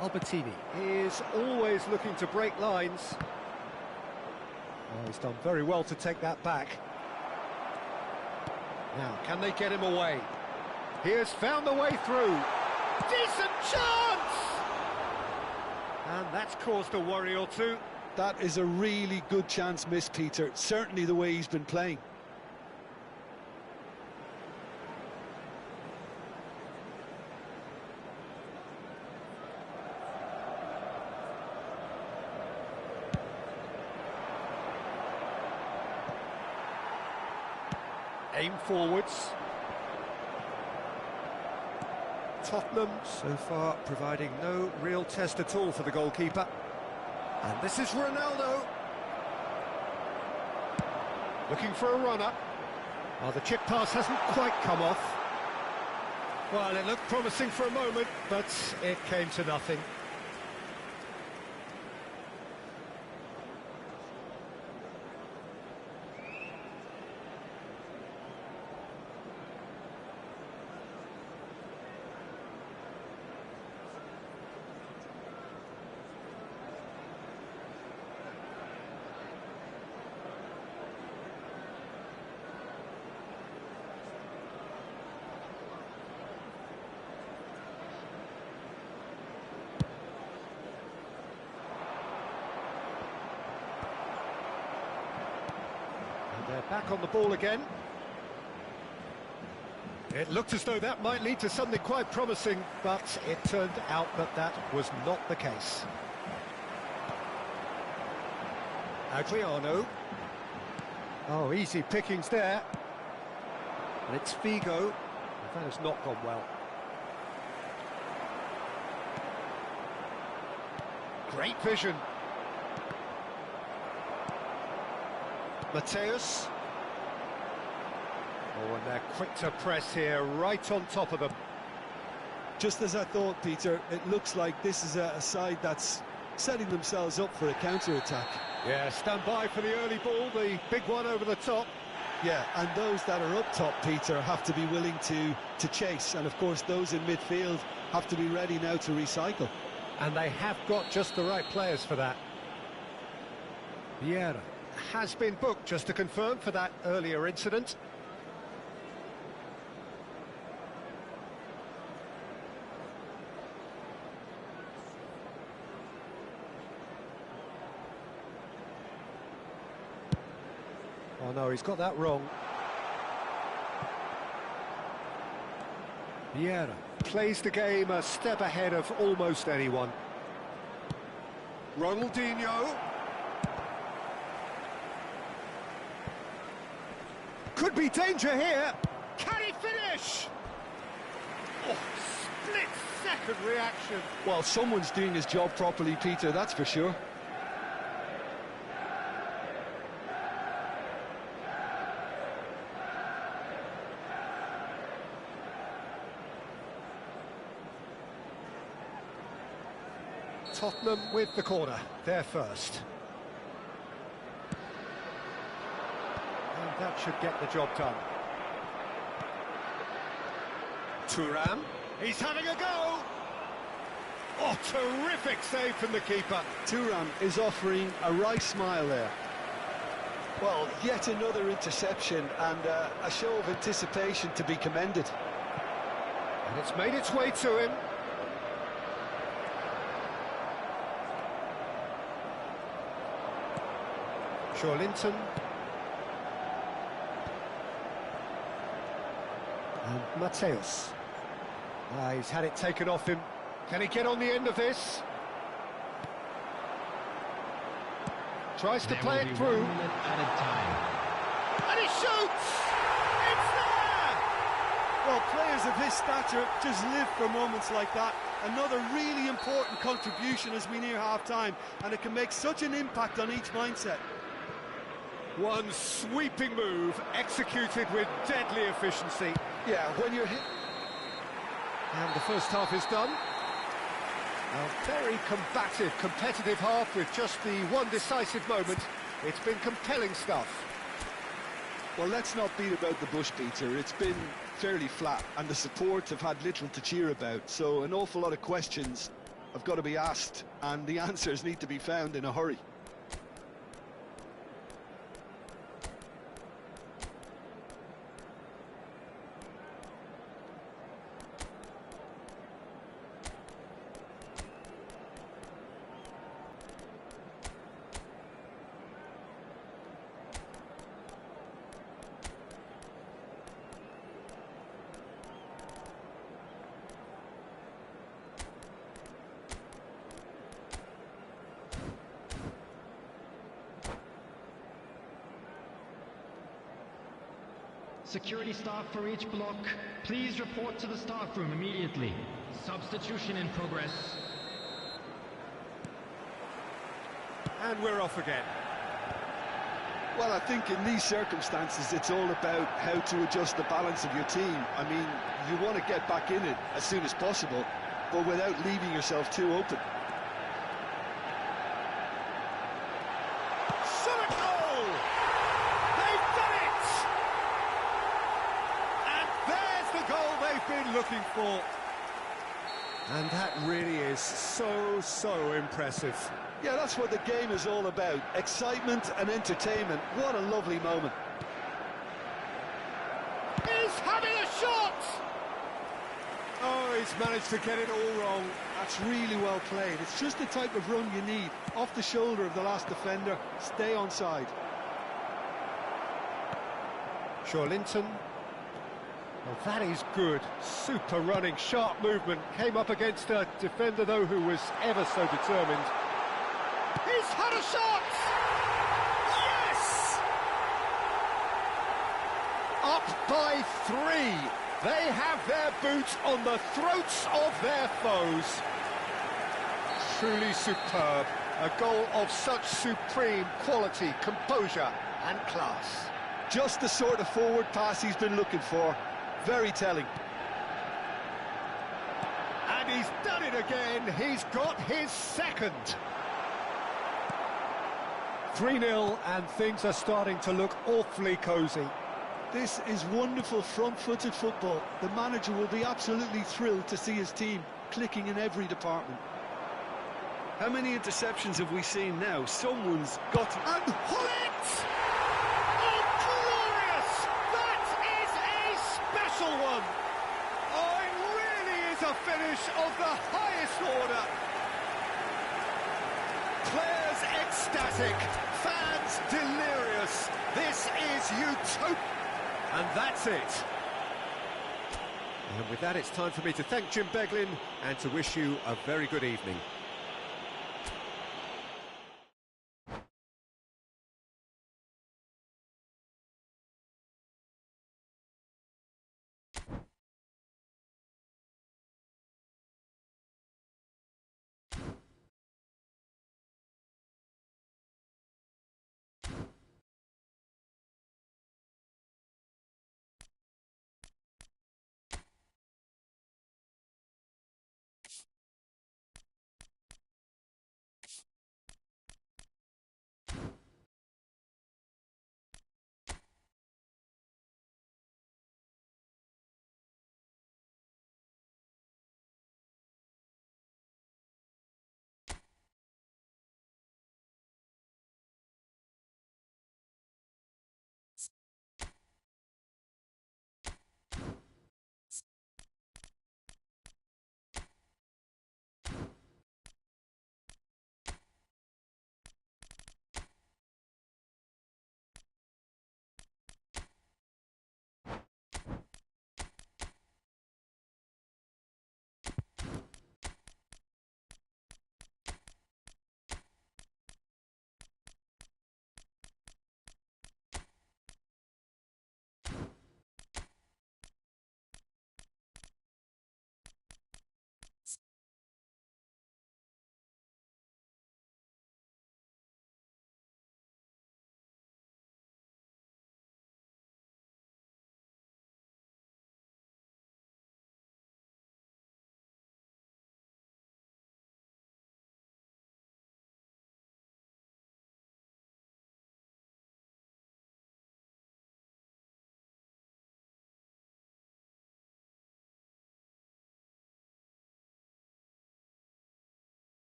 Albertini is always looking to break lines. Oh, he's done very well to take that back. Now, can they get him away? He has found the way through. Decent chance! And that's caused a worry or two. That is a really good chance missed, Peter. Certainly the way he's been playing. Aim forwards. Tottenham so far providing no real test at all for the goalkeeper. And this is Ronaldo. Looking for a runner. Oh, the chip pass hasn't quite come off. Well, it looked promising for a moment, but it came to nothing. They're back on the ball again. It looked as though that might lead to something quite promising, but it turned out that that was not the case. Adriano. Oh, easy pickings there. And it's Figo. That has not gone well. Great vision. Mateus. Oh, and they're quick to press here, right on top of them. Just as I thought, Peter, it looks like this is a side that's setting themselves up for a counter-attack. Yeah, stand by for the early ball, the big one over the top. Yeah, and those that are up top, Peter, have to be willing to chase. And, of course, those in midfield have to be ready now to recycle. And they have got just the right players for that. Vieira has been booked, just to confirm, for that earlier incident. Oh no, he's got that wrong. Vieira plays the game a step ahead of almost anyone. Ronaldinho. Could be danger here. Can he finish? Oh, split-second reaction. Well, someone's doing his job properly, Peter, that's for sure. Tottenham with the corner, they're first. And that should get the job done. Thuram, he's having a go! Oh, terrific save from the keeper. Thuram is offering a wry smile there. Well, yet another interception and a show of anticipation to be commended. And it's made its way to him. Linton. And Mateus. He's had it taken off him. Can he get on the end of this? Tries to play it through. And he shoots! It's there! Well, players of his stature just live for moments like that. Another really important contribution as we near half-time, and it can make such an impact on each mindset. One sweeping move, executed with deadly efficiency. Yeah, when you're hit... And the first half is done. A very combative, competitive half with just the one decisive moment. It's been compelling stuff. Well, let's not beat about the bush, Peter. It's been fairly flat, and the support have had little to cheer about. So an awful lot of questions have got to be asked, and the answers need to be found in a hurry. Security staff for each block, please report to the staff room immediately. Substitution in progress. And we're off again. Well, I think in these circumstances, it's all about how to adjust the balance of your team. I mean, you want to get back in it as soon as possible, but without leaving yourself too open. Looking for, and that really is so impressive. Yeah, that's what the game is all about, excitement and entertainment. What a lovely moment. He's having a shot. Oh, he's managed to get it all wrong. That's really well played. It's just the type of run you need, off the shoulder of the last defender, stay onside. Linton. Well, that is good. Super running, sharp movement. Came up against a defender, though, who was ever so determined. He's had a shot! Yes! Up by 3. They have their boot on the throats of their foes. Truly superb. A goal of such supreme quality, composure and class. Just the sort of forward pass he's been looking for. Very telling. And he's done it again. He's got his second. 3-0, and things are starting to look awfully cosy. This is wonderful front-footed football. The manager will be absolutely thrilled to see his team clicking in every department. How many interceptions have we seen now? Someone's got to... And Hullet! Oh, glorious! That is a special one! Oh, it really is a finish of the highest order. Players ecstatic, fans delirious. This is utopia. And that's it. And with that, it's time for me to thank Jim Beglin and to wish you a very good evening.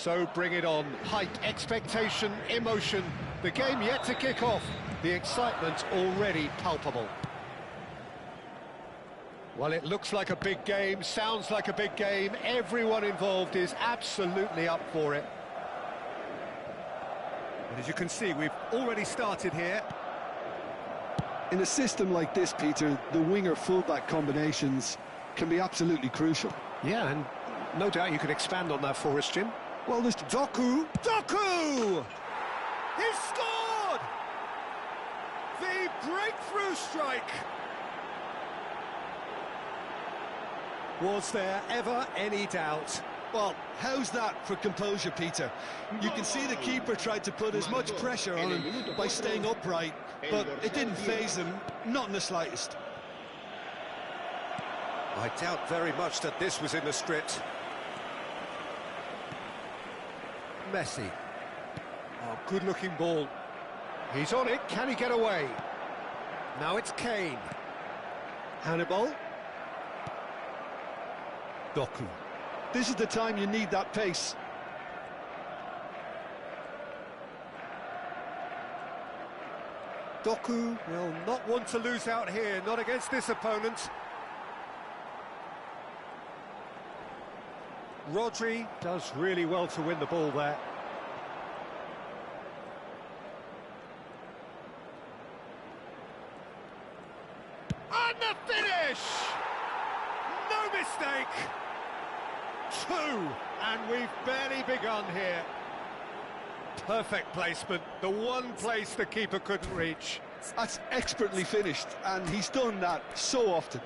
So bring it on. Hype, expectation, emotion. The game yet to kick off. The excitement already palpable. Well, it looks like a big game, sounds like a big game. Everyone involved is absolutely up for it. And as you can see, we've already started here. In a system like this, Peter, the winger-fullback combinations can be absolutely crucial. Yeah, and no doubt you could expand on that for us, Jim. Well, this Doku! Doku! He's scored! The breakthrough strike! Was there ever any doubt? Well, how's that for composure, Peter? You can see the keeper tried to put as much pressure on him by staying upright, but it didn't faze him, not in the slightest. I doubt very much that this was in the script. Messi. Oh, good-looking ball. He's on it, can he get away? Now it's Kane. Hannibal. Doku. This is the time you need that pace. Doku will not want to lose out here, not against this opponent. Rodri does really well to win the ball there. And the finish! No mistake! 2, and we've barely begun here. Perfect placement, the one place the keeper couldn't reach. That's expertly finished, and he's done that so often.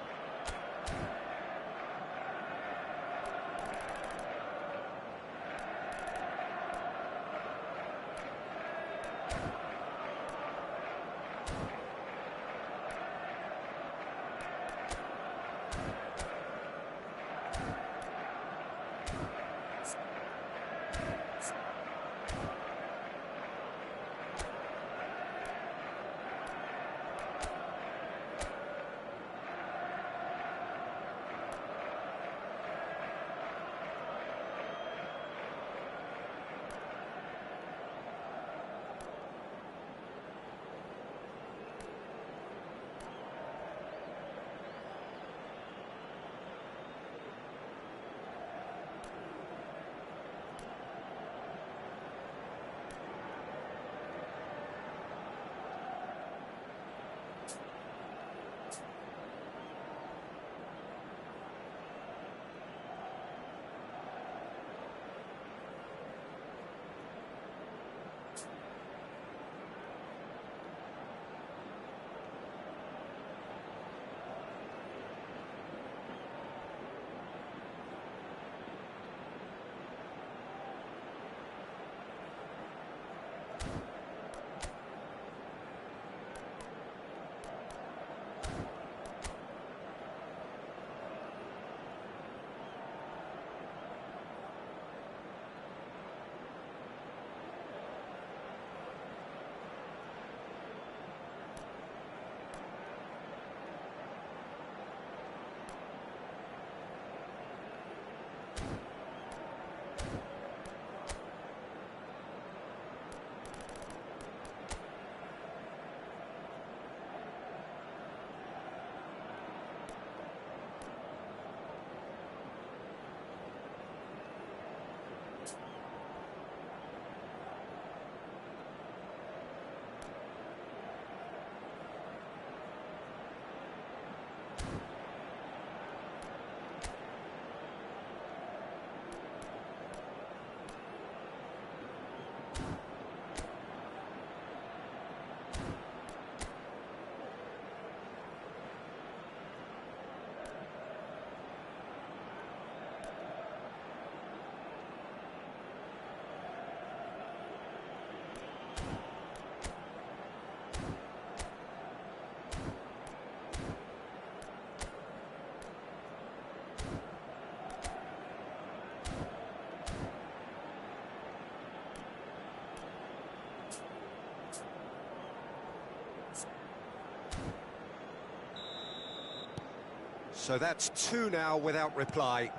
So that's 2 now without reply.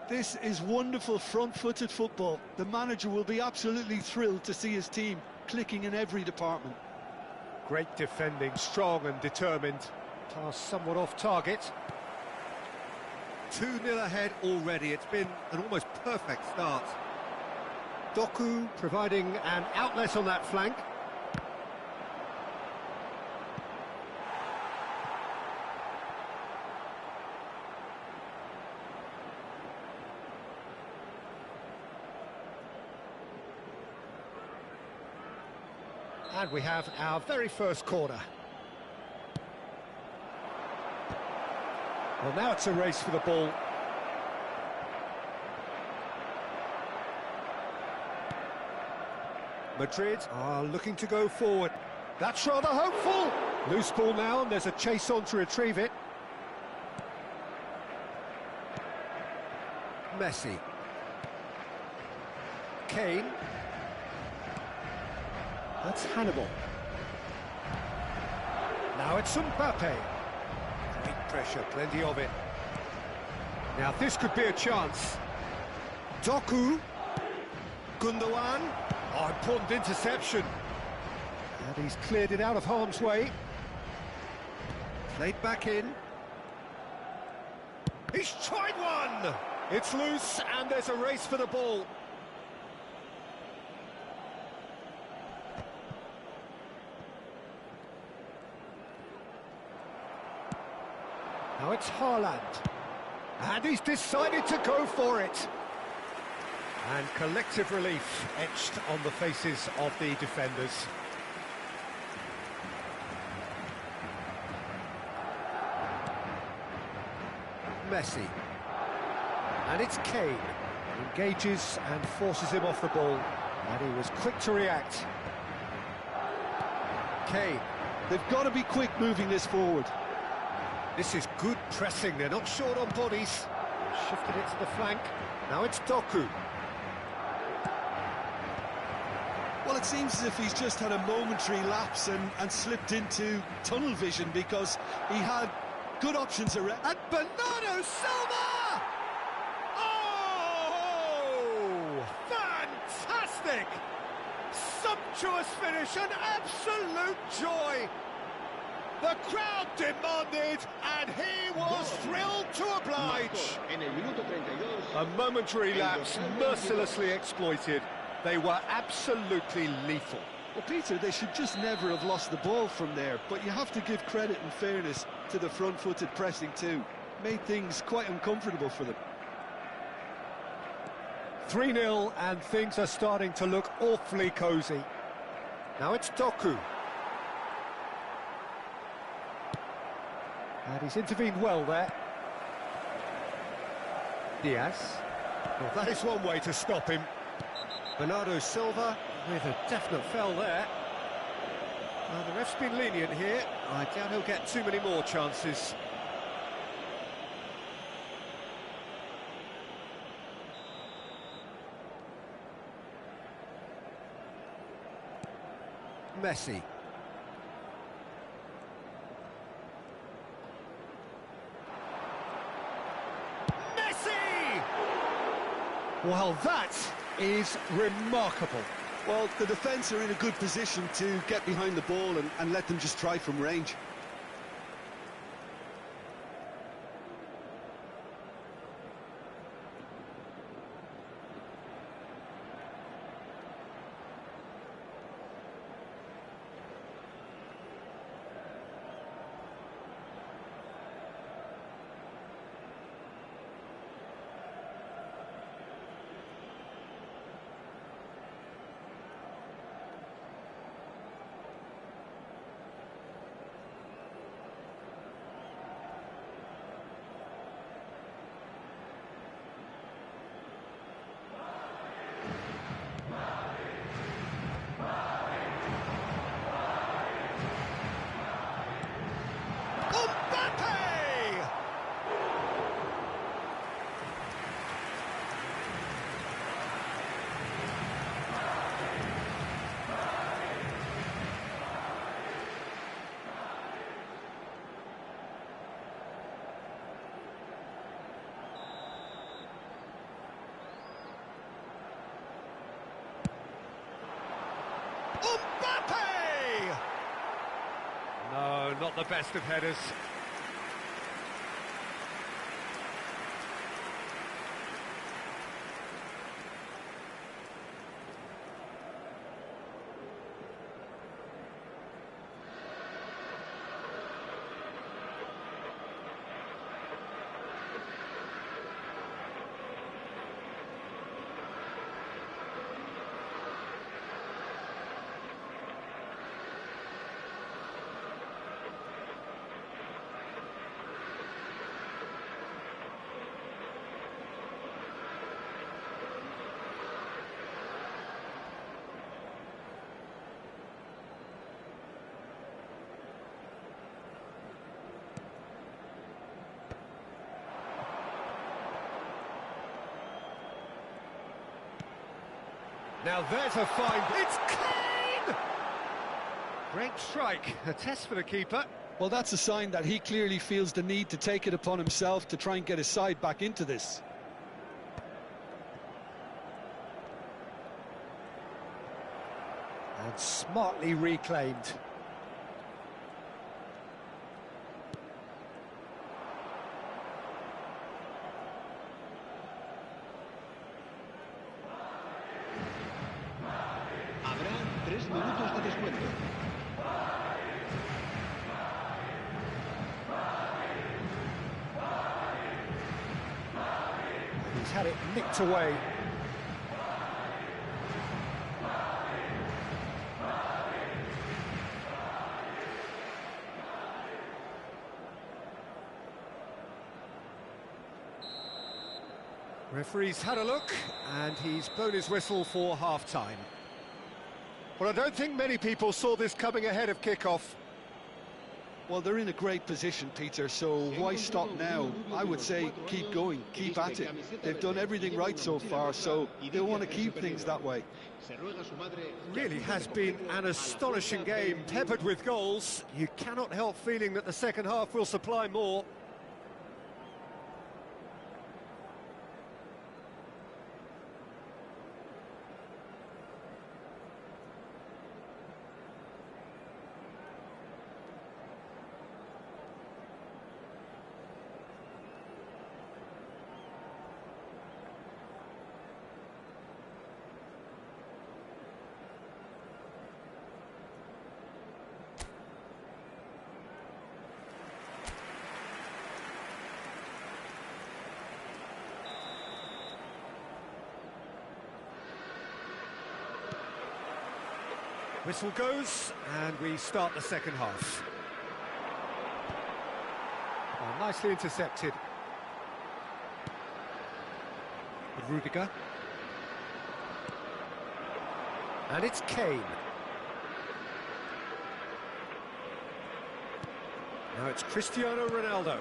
This is wonderful front-footed football. The manager will be absolutely thrilled to see his team clicking in every department. Great defending, strong and determined. Pass somewhat off target. 2-0 ahead already. It's been an almost perfect start. Doku providing an outlet on that flank. And we have our very first corner. Well, now it's a race for the ball. Madrid are looking to go forward. That's rather hopeful. Loose ball now, and there's a chase on to retrieve it. Messi. Kane. That's Hannibal. Now it's Mbappe. Great pressure, plenty of it. Now this could be a chance. Doku. Gundogan. Oh, important interception. And he's cleared it out of harm's way. Played back in. He's tried one! It's loose, and there's a race for the ball. Now it's Haaland. And he's decided to go for it. And collective relief etched on the faces of the defenders. Messi. And it's Kane. Engages and forces him off the ball. And he was quick to react. Kane. They've got to be quick moving this forward. This is good pressing. They're not short on bodies. Shifted it to the flank. Now it's Doku. Well, it seems as if he's just had a momentary lapse and slipped into tunnel vision, because he had good options around. And Bernardo Silva! Oh! Fantastic! Sumptuous finish, an absolute joy! The crowd demanded, and he was thrilled to oblige. A momentary lapse mercilessly exploited. They were absolutely lethal. Well, Peter, they should just never have lost the ball from there, but you have to give credit and fairness to the front-footed pressing too. Made things quite uncomfortable for them. 3-0, and things are starting to look awfully cosy. Now it's Doku. And he's intervened well there. Diaz. Well, that is one way to stop him. Bernardo Silva with a definite foul there. Well, the ref's been lenient here. I doubt he'll get too many more chances. Messi. Messi! Well, that is remarkable. Well, the defence are in a good position to get behind the ball and let them just try from range. Mbappe! No, not the best of headers. Now there's a find. It's Kane! Great strike. A test for the keeper. Well, that's a sign that he clearly feels the need to take it upon himself to try and get his side back into this. And smartly reclaimed. Habrá 3 minutos de descuento. He's had it nicked away. Referee's had a look, and he's blown his whistle for half-time. Well, I don't think many people saw this coming ahead of kick-off. Well, they're in a great position, Peter, so why stop now? I would say keep going, keep at it. They've done everything right so far, so they'll want to keep things that way. Really has been an astonishing game, peppered with goals. You cannot help feeling that the second half will supply more. Whistle goes, and we start the second half. Oh, nicely intercepted. Rudiger. And it's Kane. Now it's Cristiano Ronaldo.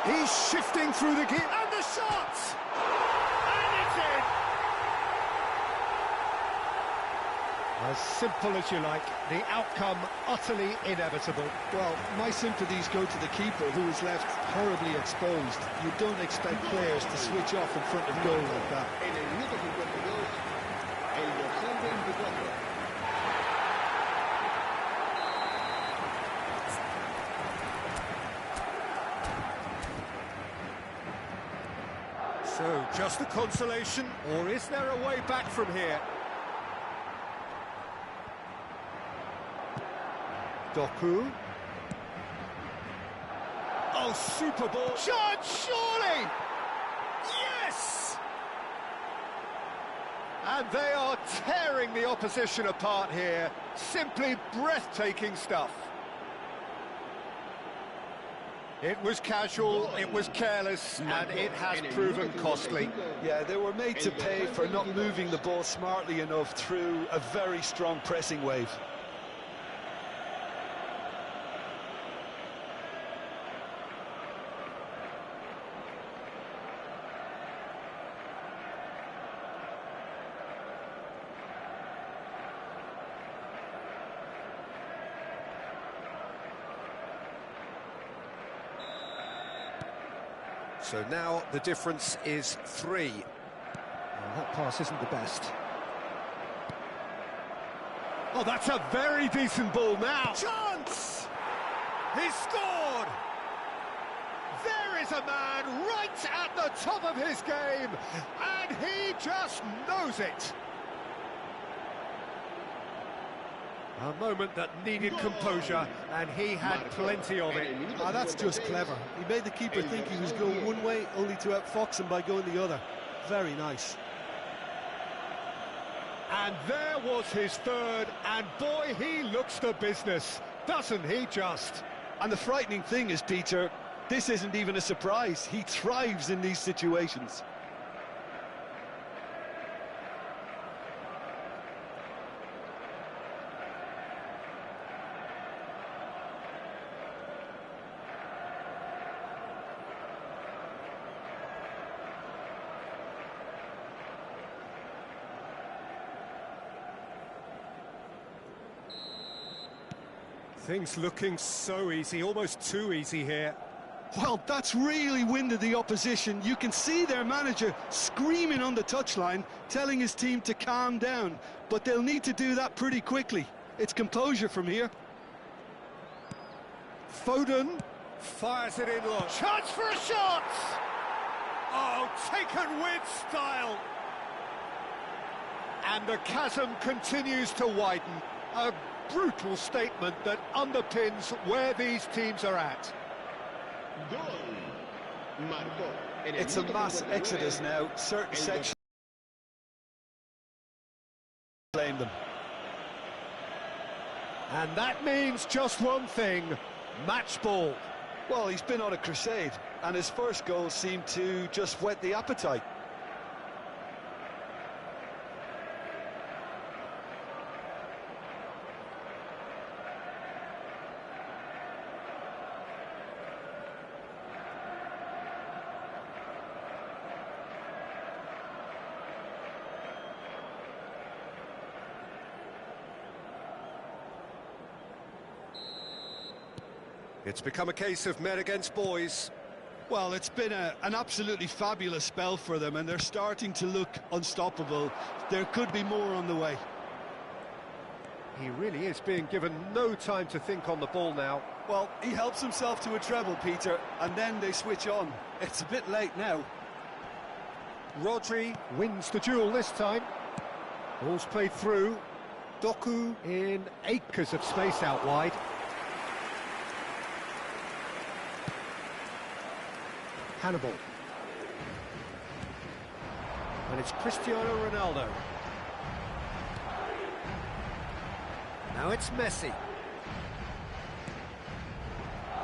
He's shifting through the gear, and the shot! And it's in! As simple as you like, the outcome utterly inevitable. Well, my sympathies go to the keeper, who was left horribly exposed. You don't expect players to switch off in front of goal like that. En el minuto 52, el dorsal 24. So, just a consolation, or is there a way back from here? Doku. Oh, super ball. Shot, surely! Yes! And they are tearing the opposition apart here. Simply breathtaking stuff. It was casual, it was careless, and it has proven costly. Yeah, they were made to pay for not moving the ball smartly enough through a very strong pressing wave. So now the difference is 3. Well, that pass isn't the best. Oh, that's a very decent ball now. Chance! He's scored! There is a man right at the top of his game, and he just knows it. A moment that needed composure, and he had plenty of it. Ah, that's just clever. He made the keeper think he was going one way, only to outfox him by going the other. Very nice. And there was his third, and boy, he looks the business, doesn't he just? And the frightening thing is, Peter, this isn't even a surprise. He thrives in these situations. Things looking so easy, almost too easy here. Well, that's really winded the opposition. You can see their manager screaming on the touchline, telling his team to calm down. But they'll need to do that pretty quickly. It's composure from here. Foden fires it in low. Chance for a shot! Oh, taken with style. And the chasm continues to widen. A brutal statement that underpins where these teams are at. It's a mass exodus now. Certain sections blame them. And that means just one thing, match ball. Well, he's been on a crusade, and his first goal seemed to just whet the appetite. It's become a case of men against boys. Well, it's been an absolutely fabulous spell for them, and they're starting to look unstoppable. There could be more on the way. He really is being given no time to think on the ball now. Well, he helps himself to a treble, Peter, and then they switch on. It's a bit late now. Rodri wins the duel this time. Ball's played through. Doku in acres of space out wide. Hannibal. And it's Cristiano Ronaldo. Now it's Messi.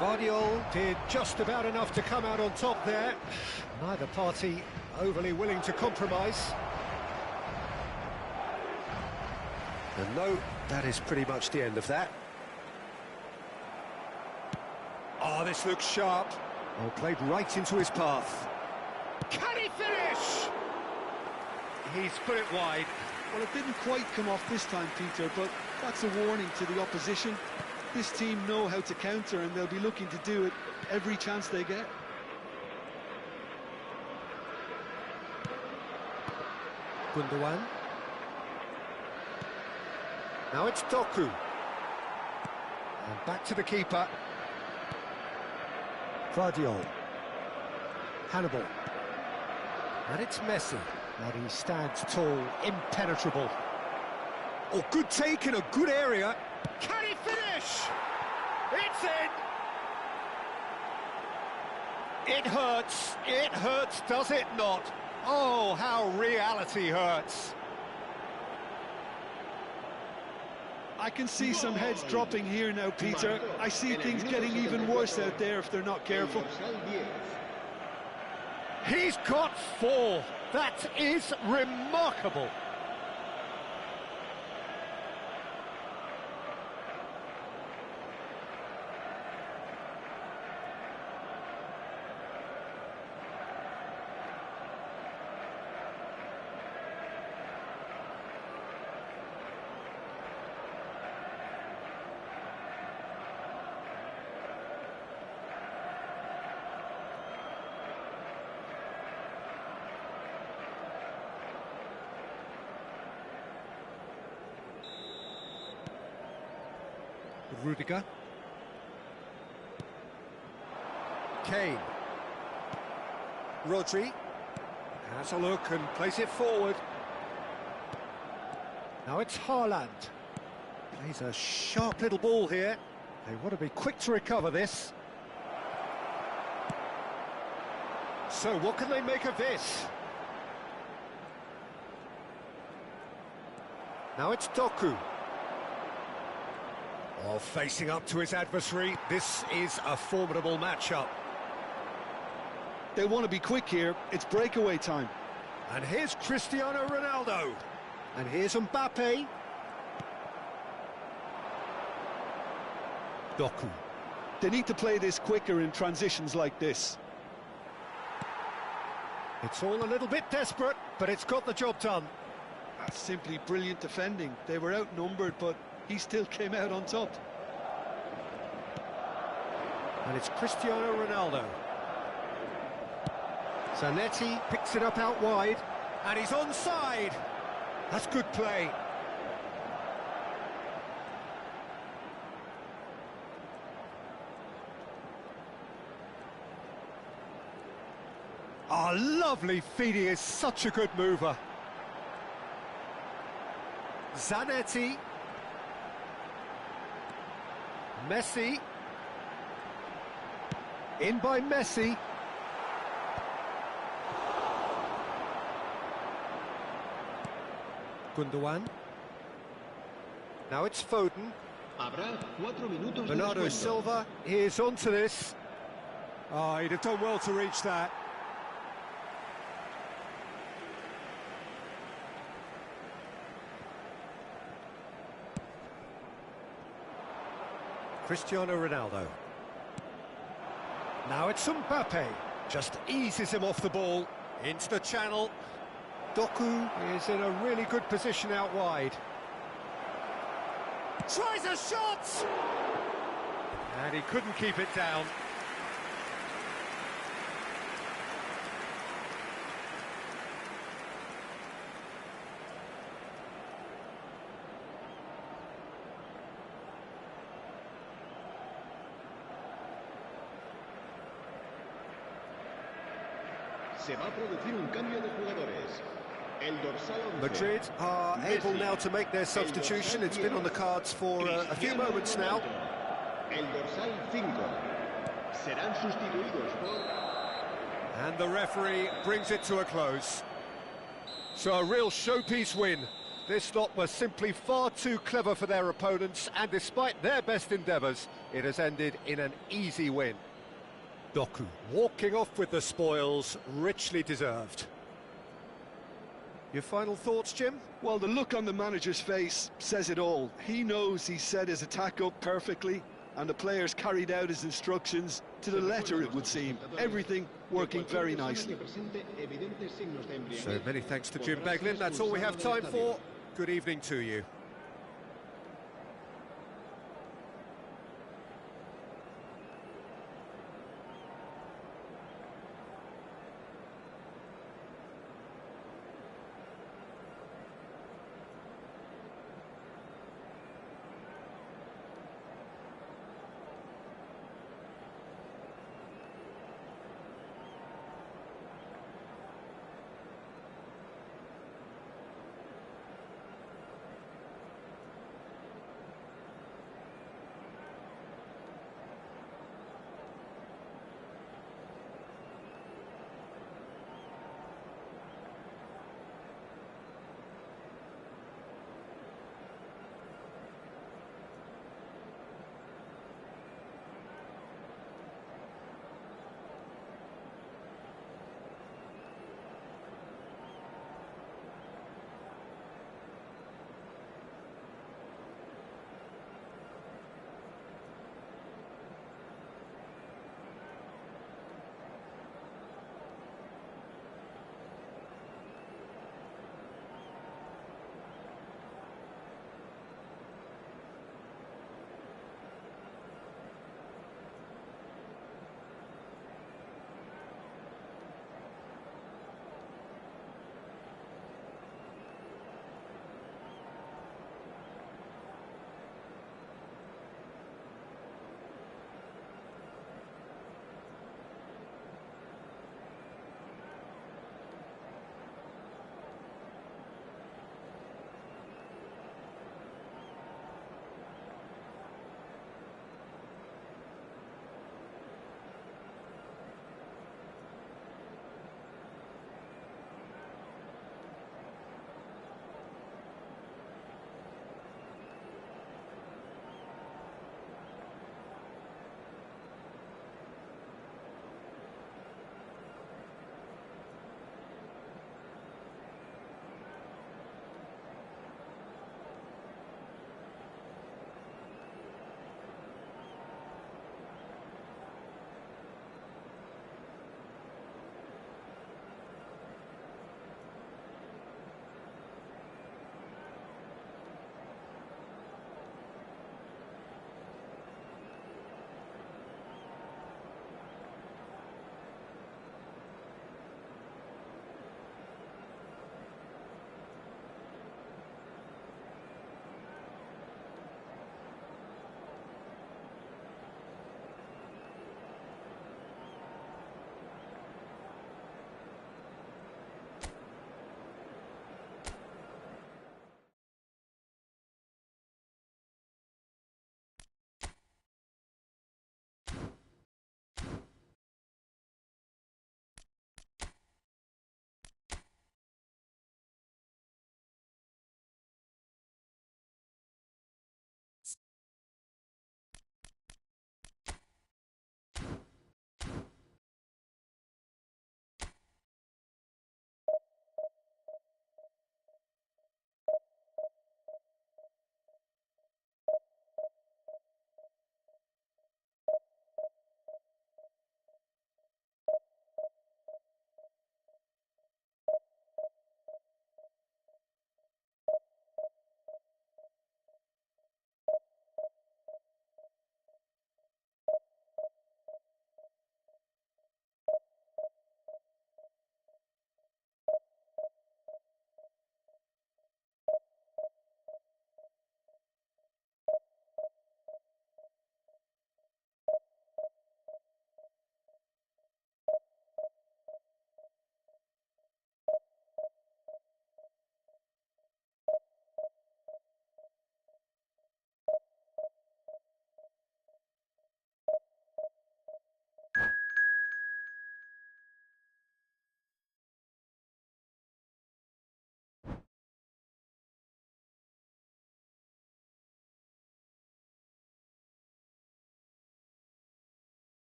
Guardiola did just about enough to come out on top there. Neither party overly willing to compromise. And no, that is pretty much the end of that. Oh, this looks sharp. Oh, played right into his path. Can he finish? He's put it wide. Well, it didn't quite come off this time, Peter, but that's a warning to the opposition. This team know how to counter, and they'll be looking to do it every chance they get. Gundogan. Now it's Doku. And back to the keeper. Guardiola. Hannibal. And it's Messi. And he stands tall, impenetrable. Oh, good take in a good area. Can he finish? It's in. It hurts, does it not? Oh, how reality hurts. I can see some heads dropping here now, Peter. I see things getting even worse out there if they're not careful. He's got 4. That is remarkable. Rudiger. Kane. Rodri has a look and plays it forward. Now it's Haaland. Plays a sharp little ball here. They want to be quick to recover this. So what can they make of this? Now it's Doku. Oh, facing up to his adversary, this is a formidable matchup. They want to be quick here. It's breakaway time. And here's Cristiano Ronaldo. And here's Mbappe. Doku. They need to play this quicker in transitions like this. It's all a little bit desperate, but it's got the job done. That's simply brilliant defending. They were outnumbered, but he still came out on top. And it's Cristiano Ronaldo. Zanetti picks it up out wide, and he's onside. That's good play. Oh, lovely feed. He is such a good mover. Zanetti. Messi. In by Messi. Gundogan. Now it's Foden. Bernardo Silva is onto this. Oh, he'd have done well to reach that. Cristiano Ronaldo. Now it's Mbappe. Just eases him off the ball. Into the channel. Doku is in a really good position out wide. Tries a shot! And he couldn't keep it down. Se va a producir un cambio de jugadores. El dorsal 11. Madrid are able now to make their substitution. It's been on the cards for a few moments now. El dorsal 5. Serán sustituidos por... And the referee brings it to a close. So a real showpiece win. This lot were simply far too clever for their opponents, and despite their best endeavours, it has ended in an easy win. Doku walking off with the spoils, richly deserved. Your final thoughts, Jim? Well, the look on the manager's face says it all. He knows he set his attack up perfectly, and the players carried out his instructions to the letter, it would seem. Everything working very nicely. So many thanks to Jim Beglin. That's all we have time for. Good evening to you.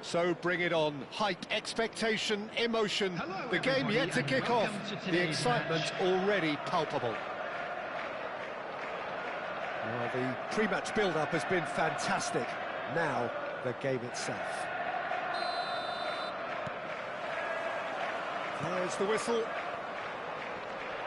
So bring it on. Hype, expectation, emotion. Hello, the game everybody, yet to and kick off. welcome to The today's excitement already palpable. Well, the pre-match build-up has been fantastic. Now, the game itself. There's the whistle.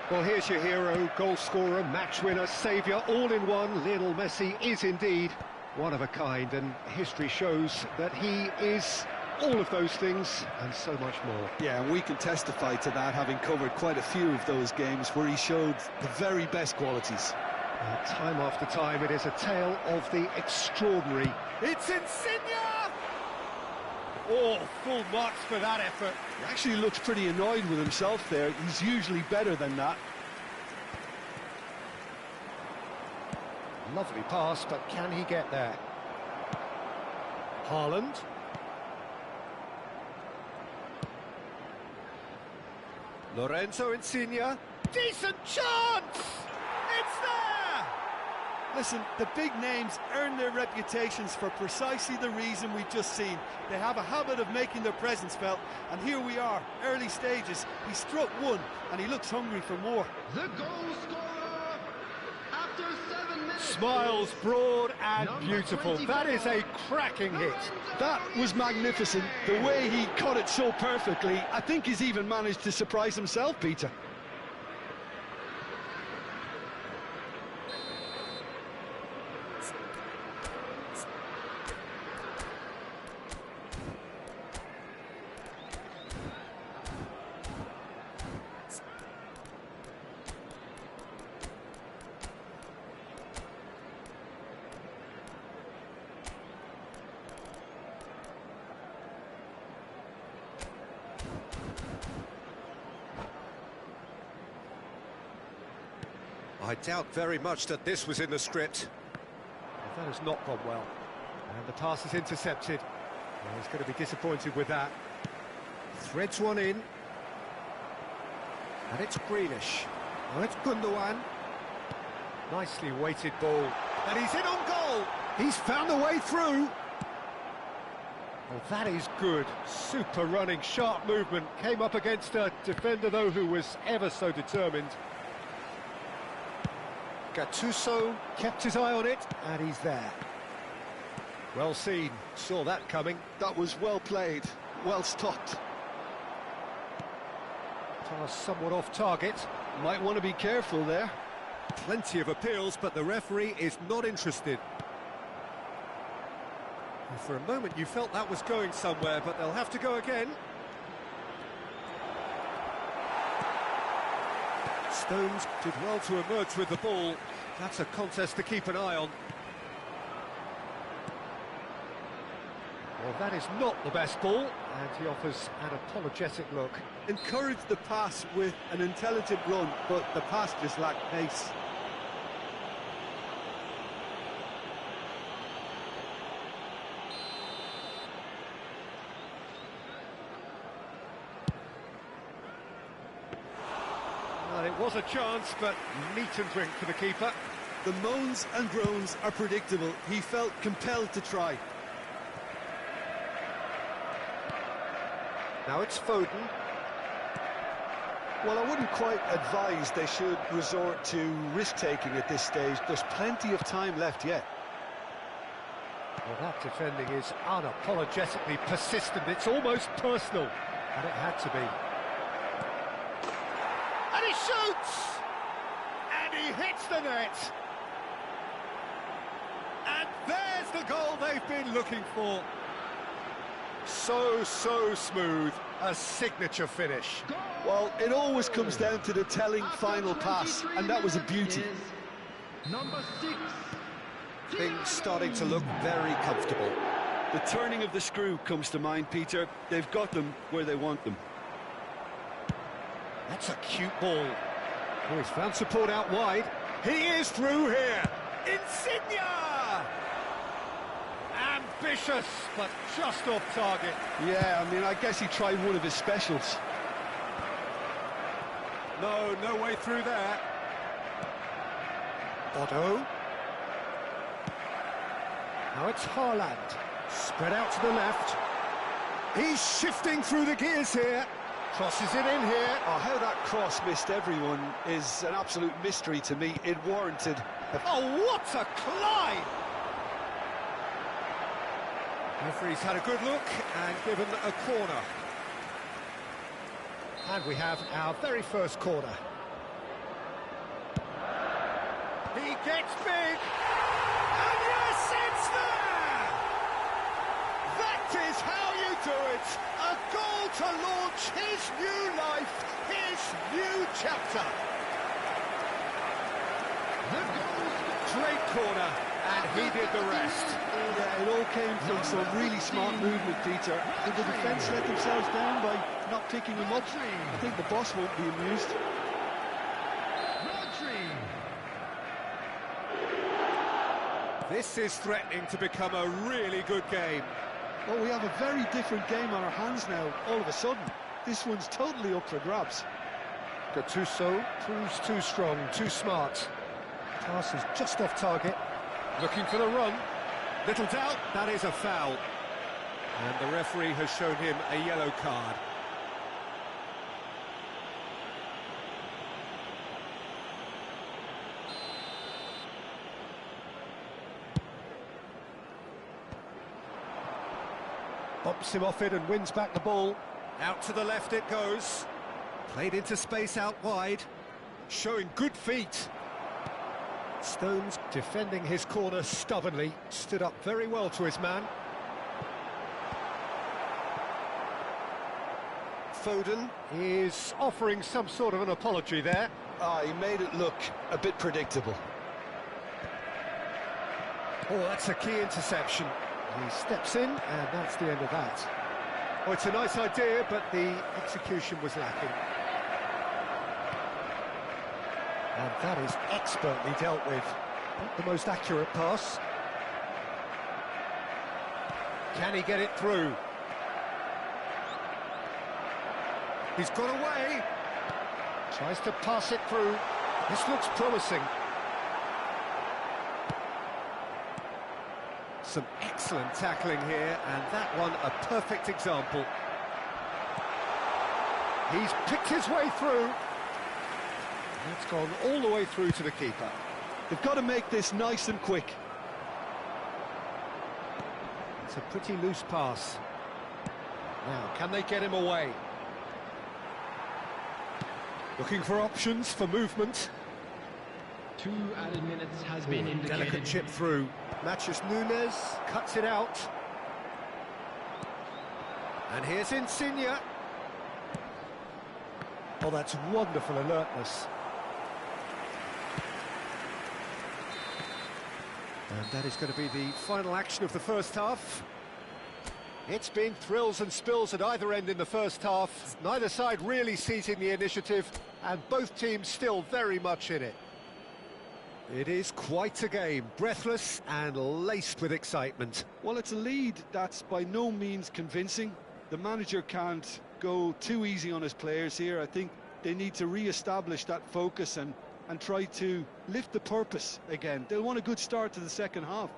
Well, here's your hero, goal scorer, match winner, saviour, all in one. Lionel Messi is indeed one of a kind, and history shows that he is all of those things and so much more. Yeah, and we can testify to that, having covered quite a few of those games where he showed the very best qualities. Time after time, it is a tale of the extraordinary. It's Insigne! Oh, full marks for that effort. He actually looks pretty annoyed with himself there. He's usually better than that. Lovely pass, but can he get there? Haaland. Lorenzo Insigne. Decent chance! It's there! Listen, the big names earn their reputations for precisely the reason we've just seen. They have a habit of making their presence felt, and here we are, early stages. He struck one, and he looks hungry for more. The goal scorer after 7 minutes. Smiles broad and Number beautiful. 24. That is a cracking hit. That was magnificent. The way he cut it so perfectly, I think he's even managed to surprise himself, Peter. I doubt very much that this was in the script. Well, that has not gone well. And the pass is intercepted. Well, he's going to be disappointed with that. Threads one in. And it's Grealish. Now it's Gundogan. Nicely weighted ball. And he's in on goal! He's found a way through! Well, that is good. Super running, sharp movement. Came up against a defender, though, who was ever so determined. Gattuso kept his eye on it, and he's there. Well seen, saw that coming. That was well played, well stopped. Pass somewhat off target. Might want to be careful there. Plenty of appeals, but the referee is not interested. And for a moment you felt that was going somewhere, but they'll have to go again. Stones did well to emerge with the ball. That's a contest to keep an eye on. Well, that is not the best ball, and he offers an apologetic look. Encouraged the pass with an intelligent run, but the pass just lacked pace. Well, it was a chance, but meat and drink for the keeper. The moans and groans are predictable. He felt compelled to try. Now it's Foden. Well, I wouldn't quite advise they should resort to risk-taking at this stage. There's plenty of time left yet. Well, that defending is unapologetically persistent. It's almost personal, and it had to be. And he shoots! And he hits the net! And there's the goal they've been looking for. So smooth, a signature finish. Well, it always comes down to the telling final pass, and that was a beauty. Number 6. Things starting to look very comfortable. The turning of the screw comes to mind, Peter. They've got them where they want them. That's a cute ball. Oh, he's found support out wide. He is through here. Insigne! Ambitious, but just off target. Yeah, I mean, I guess he tried one of his specials. No way through there. Otto. Now it's Haaland. Spread out to the left. He's shifting through the gears here. Crosses it in here. Oh, how that cross missed everyone is an absolute mystery to me. It warranted... Oh, what a climb! Referee's had a good look and given a corner. And we have our very first corner. He gets big! And yes, it's there! That is how you do it! A goal to launch his new life, his new chapter. Great corner, and he did the rest. Yeah, it all came from some really smart movement, Peter. Did the defence let themselves down by not picking him up? I think the boss won't be amused. This is threatening to become a really good game. Well, we have a very different game on our hands now, all of a sudden. This one's totally up for grabs. Gattuso proves too strong, too smart. Pass is just off target. Looking for the run. Little doubt, that is a foul. And the referee has shown him a yellow card. Bumps him off it and wins back the ball. Out to the left it goes. Played into space out wide. Showing good feet. Stones defending his corner stubbornly. Stood up very well to his man. Foden is offering some sort of an apology there. He made it look a bit predictable. Oh, that's a key interception. He steps in, and that's the end of that. Oh, it's a nice idea, but the execution was lacking. And that is expertly dealt with. Not the most accurate pass. Can he get it through? He's got away. Tries to pass it through. This looks promising. Some excellent tackling here, and that one a perfect example. He's picked his way through. That's gone all the way through to the keeper. They've got to make this nice and quick. It's a pretty loose pass. Now, can they get him away? Looking for options for movement. 2 added minutes has been indicated. Delicate chip through. Matches Nunes, cuts it out. And here's Insigne. Oh, that's wonderful alertness. And that is going to be the final action of the first half. It's been thrills and spills at either end in the first half. Neither side really seizing the initiative, and both teams still very much in it. It is quite a game, breathless and laced with excitement. Well, it's a lead that's by no means convincing. The manager can't go too easy on his players here. I think they need to re-establish that focus and try to lift the purpose again. They'll want a good start to the second half.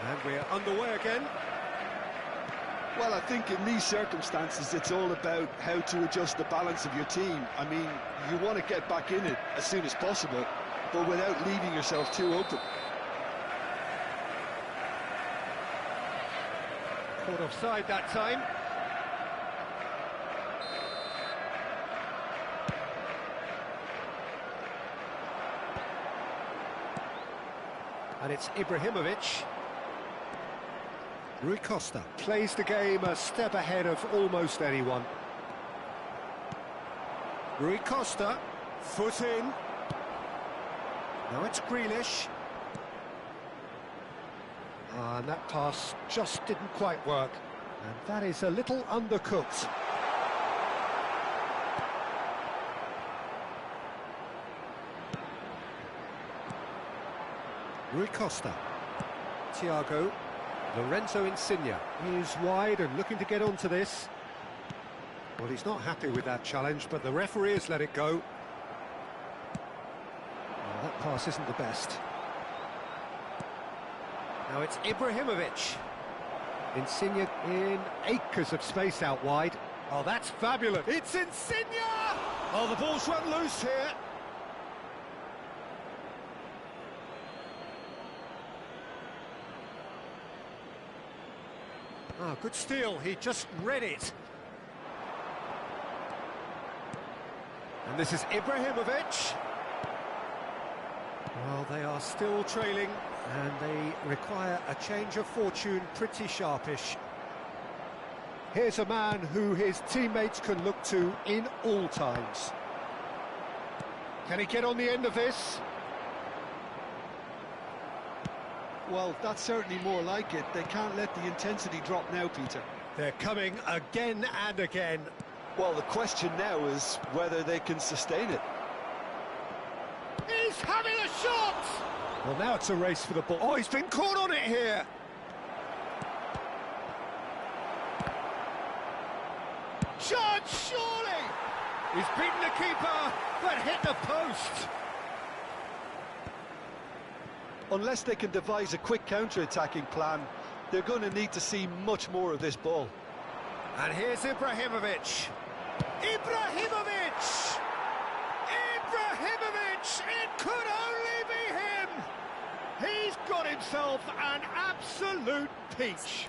And we're underway again. Well, I think in these circumstances, it's all about how to adjust the balance of your team. I mean, you want to get back in it as soon as possible, but without leaving yourself too open. Caught offside that time. And it's Ibrahimovic. Rui Costa plays the game a step ahead of almost anyone. Rui Costa, foot in. Now it's Grealish. And that pass just didn't quite work. And that is a little undercooked. Rui Costa. Thiago. Lorenzo Insigne is wide and looking to get onto this. Well, he's not happy with that challenge, but the referee has let it go. Well, that pass isn't the best. Now it's Ibrahimovic. Insigne in acres of space out wide. Oh, that's fabulous. It's Insigne! Oh, the ball's run loose here. Oh, good steal. He just read it. And this is Ibrahimovic. Well, they are still trailing, and they require a change of fortune pretty sharpish. Here's a man who his teammates can look to in all times. Can he get on the end of this? Well, that's certainly more like it. They can't let the intensity drop now, Peter. They're coming again and again. Well, the question now is whether they can sustain it. He's having a shot! Well, now it's a race for the ball. Oh, he's been caught on it here. Shot, surely! He's beaten the keeper, but hit the post. Unless they can devise a quick counter-attacking plan, they're going to need to see much more of this ball. And here's Ibrahimovic. Ibrahimovic! Ibrahimovic! It could only be him! He's got himself an absolute peach.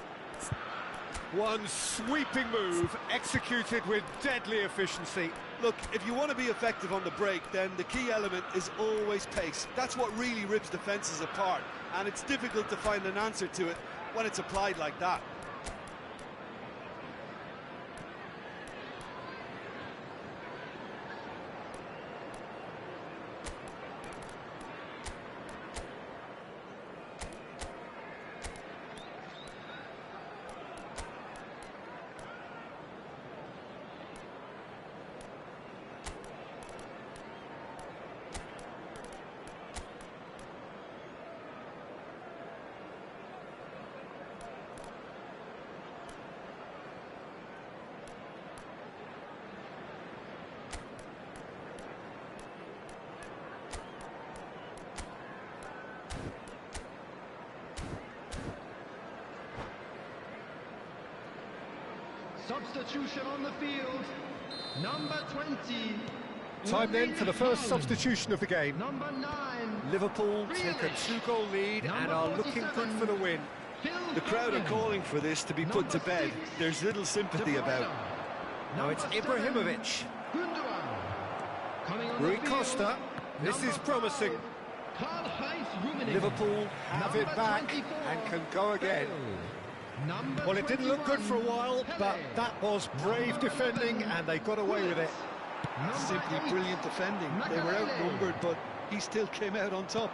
One sweeping move, executed with deadly efficiency. Look, if you want to be effective on the break, then the key element is always pace. That's what really rips defences apart, and it's difficult to find an answer to it when it's applied like that. Substitution on the field, number 20. Time then for the first substitution of the game. Number 9. Liverpool take a 2-goal lead and are looking good for the win. The crowd are calling for this to be put to bed. There's little sympathy about. Now it's Ibrahimovic. Rui Costa. This is promising. Liverpool have it back and can go again. Well, it didn't look good for a while, but that was brave defending and they got away with it. Simply brilliant defending. They were outnumbered, but he still came out on top.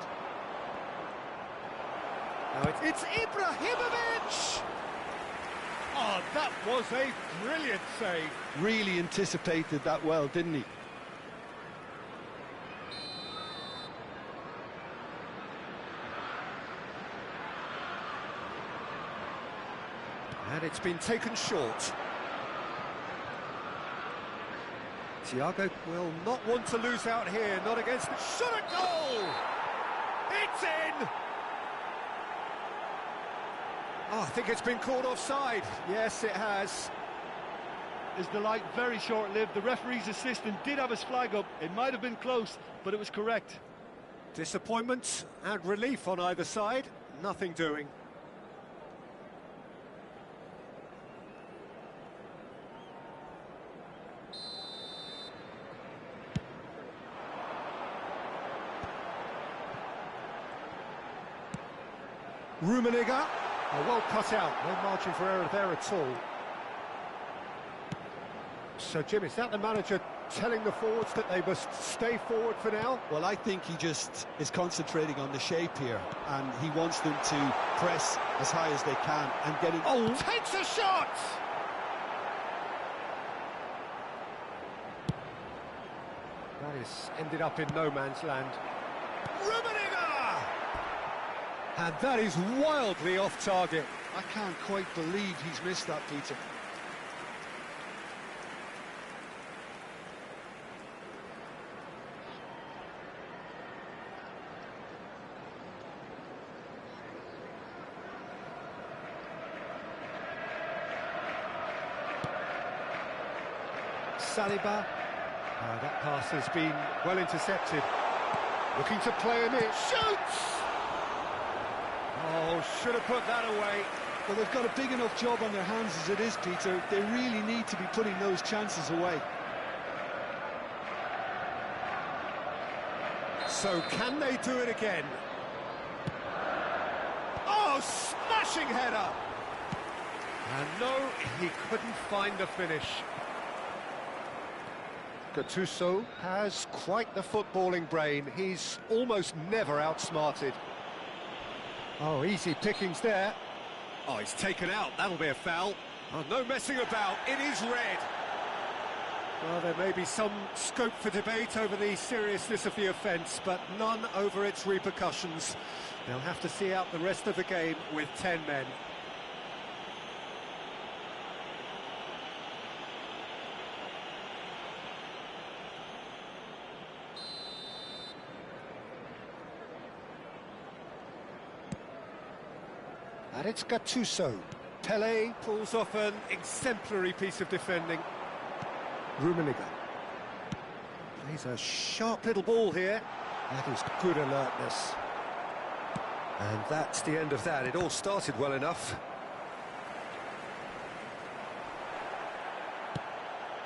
Now it's Ibrahimovic! Oh, that was a brilliant save. Really anticipated that well, didn't he? And it's been taken short. Thiago will not want to lose out here, not against the shot at goal! It's in! Oh, I think it's been called offside. Yes, it has. Is the light very short-lived? The referee's assistant did have his flag up. It might have been close, but it was correct. Disappointment and relief on either side. Nothing doing. Rummenigge. Oh, well cut out, no margin for error there at all. So, Jim, is that the manager telling the forwards that they must stay forward for now? Well, I think he just is concentrating on the shape here, and he wants them to press as high as they can and get it. Oh, takes a shot! That is ended up in no man's land. Rummenigge! And that is wildly off target. I can't quite believe he's missed that, Peter. Saliba. That pass has been well intercepted. Looking to play him in. Shoots! Oh, should have put that away. Well, they've got a big enough job on their hands as it is, Peter. They really need to be putting those chances away. So can they do it again? Oh, smashing header! And no, he couldn't find the finish. Gattuso has quite the footballing brain. He's almost never outsmarted. Oh, easy pickings there. Oh, he's taken out. That'll be a foul. Oh, no messing about. It is red. Well, there may be some scope for debate over the seriousness of the offence, but none over its repercussions. They'll have to see out the rest of the game with 10 men. And it's Gattuso. Pele pulls off an exemplary piece of defending. Rummenigge. Plays a sharp little ball here. That is good alertness. And that's the end of that. It all started well enough.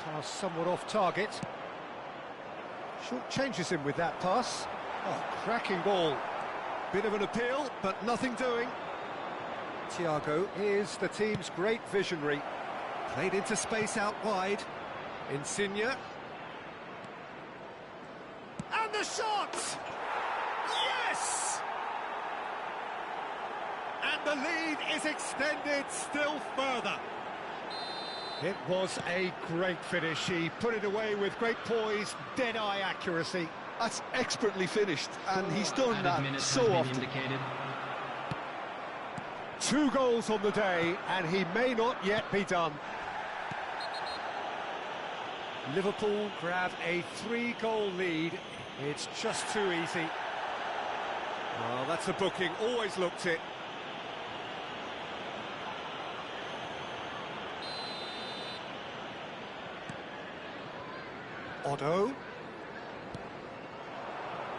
Pass somewhat off target. Short changes him with that pass. Oh, cracking ball. Bit of an appeal, but nothing doing. Thiago is the team's great visionary. Played into space out wide. Insigne. And the shot! Yes! And the lead is extended still further. It was a great finish. He put it away with great poise, dead-eye accuracy. That's expertly finished, and he's done that so often. 2 goals on the day, and he may not yet be done. Liverpool grab a 3-goal lead. It's just too easy. Well, that's a booking, always looked it. Otto.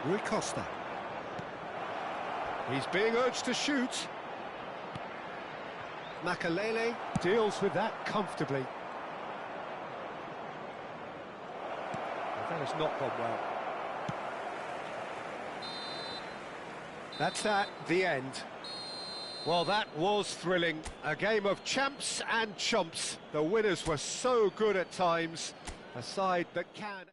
Rui Costa. He's being urged to shoot. Makalele deals with that comfortably. That has not gone well. That's the end. Well, that was thrilling. A game of champs and chumps. The winners were so good at times. A side that can...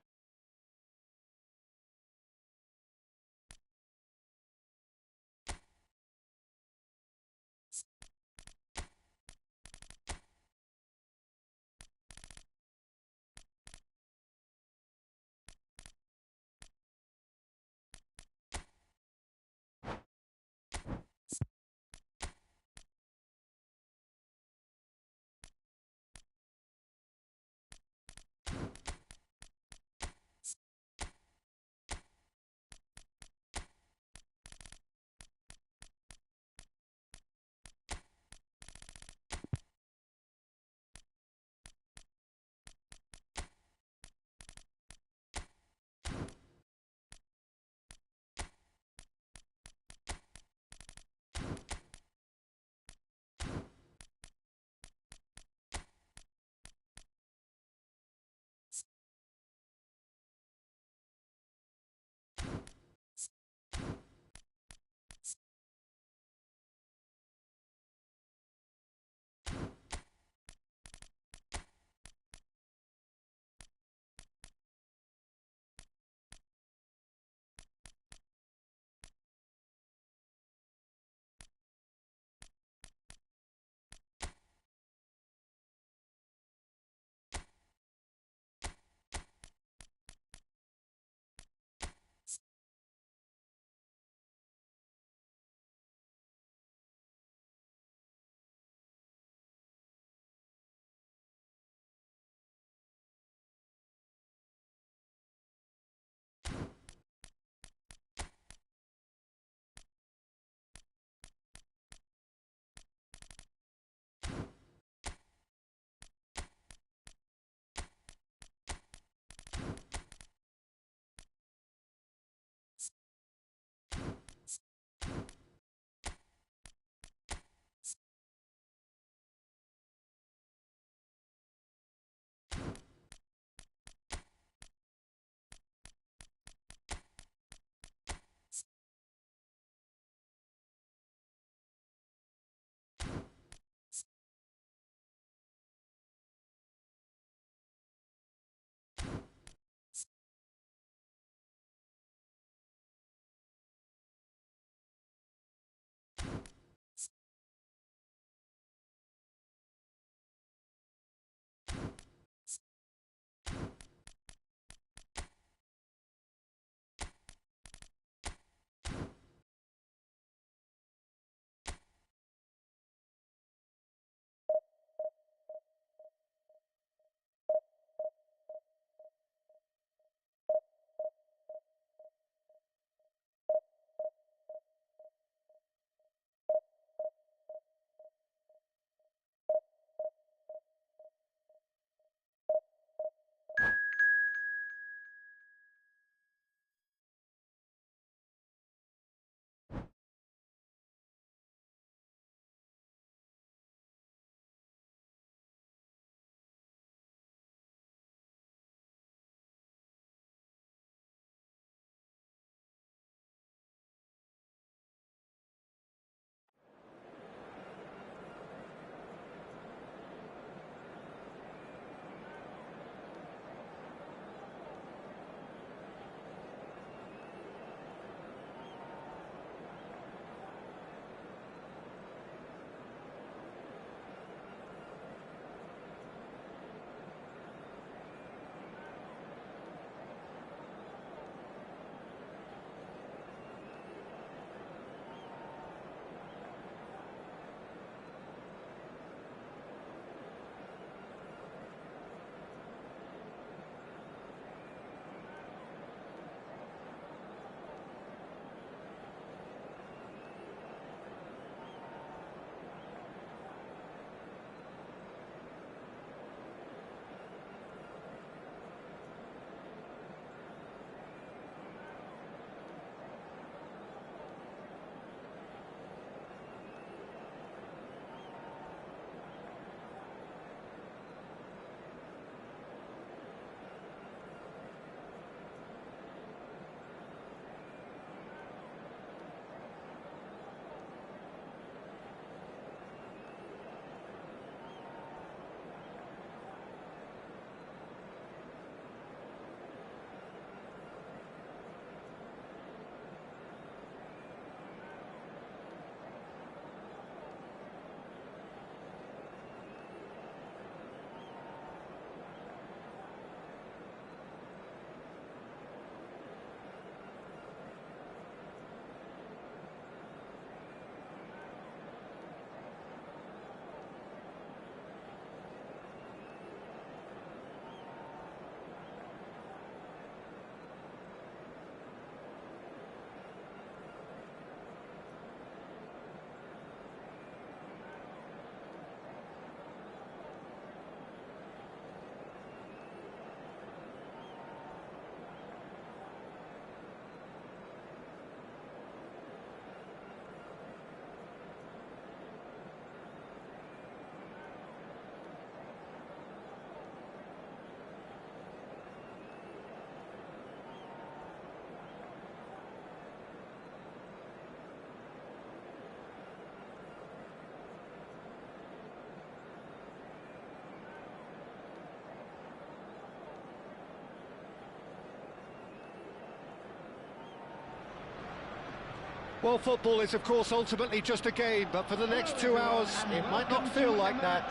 Well, football is, of course, ultimately just a game, but for the next 2 hours, it might not feel like that.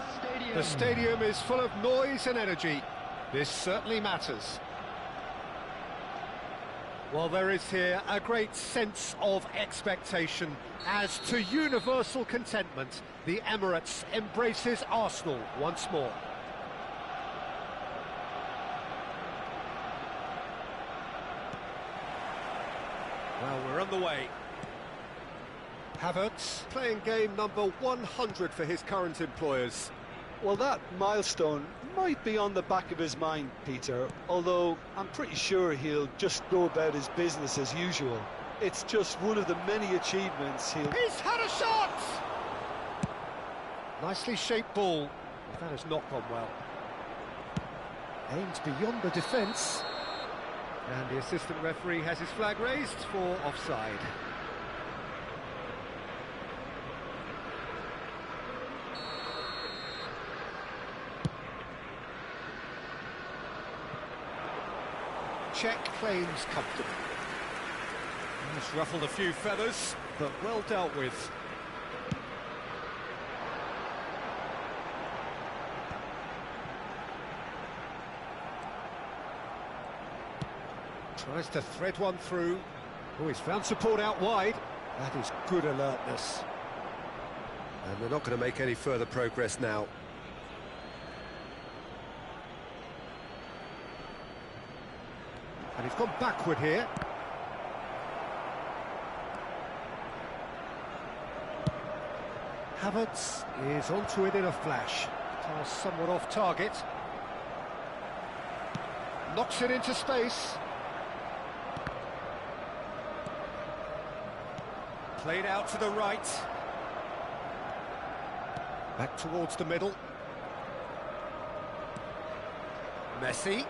The stadium is full of noise and energy. This certainly matters. Well, there is here a great sense of expectation. As to universal contentment, the Emirates embraces Arsenal once more. Well, we're on the way. Havertz playing game number 100 for his current employers. Well, that milestone might be on the back of his mind, Peter, although I'm pretty sure he'll just go about his business as usual. It's just one of the many achievements he'll... He's had a shot! Nicely shaped ball. That has not gone well. Aims beyond the defence. And the assistant referee has his flag raised for offside. Check claims comfortable. He's ruffled a few feathers, but well dealt with. Tries to thread one through. Oh, he's found support out wide. That is good alertness. And they're not going to make any further progress now. And he's gone backward here. Havertz is onto it in a flash. Pass somewhat off target. Knocks it into space. Played out to the right. Back towards the middle. Messi.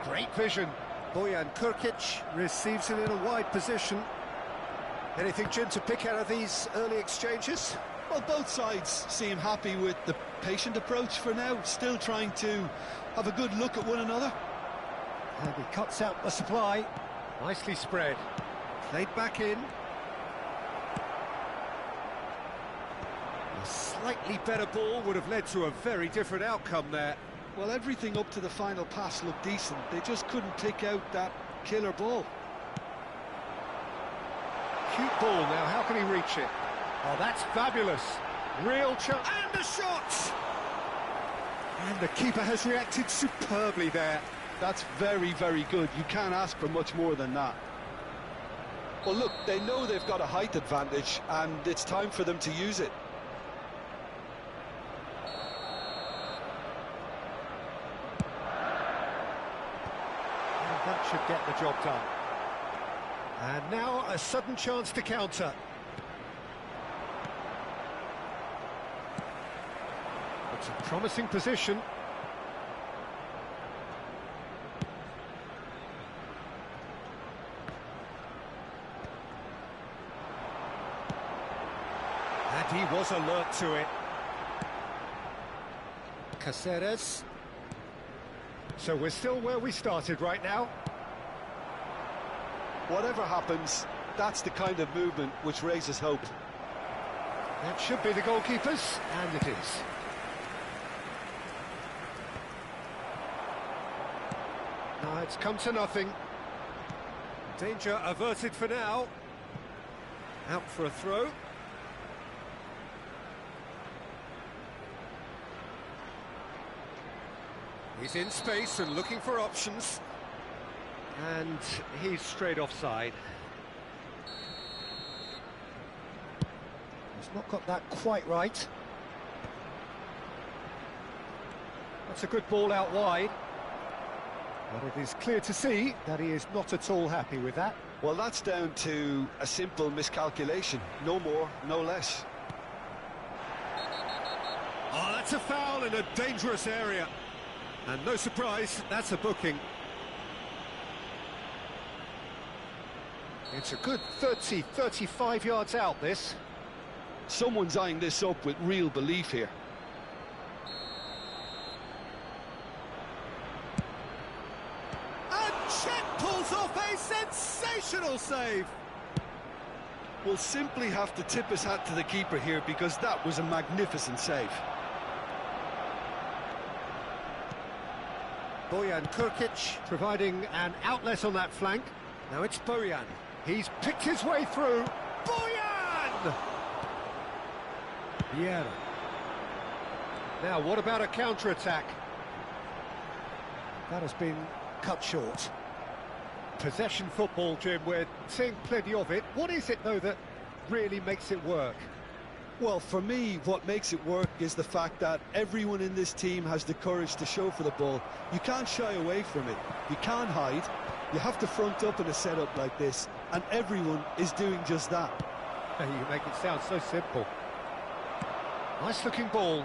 Great vision. Bojan Kurkic receives it in a wide position. Anything, Jim, to pick out of these early exchanges? Well, both sides seem happy with the patient approach for now, still trying to have a good look at one another. And he cuts out the supply. Nicely spread. Played back in. A slightly better ball would have led to a very different outcome there. Well, everything up to the final pass looked decent. They just couldn't pick out that killer ball. Cute ball now, how can he reach it? Oh, that's fabulous. Real chance. And the shot! And the keeper has reacted superbly there. That's very, very good. You can't ask for much more than that. Well, look, they know they've got a height advantage, and it's time for them to use it. That should get the job done. And now a sudden chance to counter. It's a promising position. And he was alert to it. Caceres. So we're still where we started right now. Whatever happens, that's the kind of movement which raises hope. That should be the goalkeepers, and it is. Now it's come to nothing. Danger averted for now. Out for a throw. He's in space and looking for options. And he's straight offside. He's not got that quite right. That's a good ball out wide. But it is clear to see that he is not at all happy with that. Well, that's down to a simple miscalculation. No more, no less. Oh, that's a foul in a dangerous area. And no surprise, that's a booking. It's a good 30, 35 yards out, this. Someone's eyeing this up with real belief here. And Cech pulls off a sensational save. will simply have to tip his hat to the keeper here because that was a magnificent save. Bojan Kurkic providing an outlet on that flank. Now it's Bojan. He's picked his way through. Bojan! Vieira. Now, what about a counter-attack? That has been cut short. Possession football, Jim, we're seeing plenty of it. What is it, though, that really makes it work? Well, for me, what makes it work is the fact that everyone in this team has the courage to show for the ball. You can't shy away from it. You can't hide. You have to front up in a setup like this, and everyone is doing just that. You make it sound so simple. Nice-looking ball.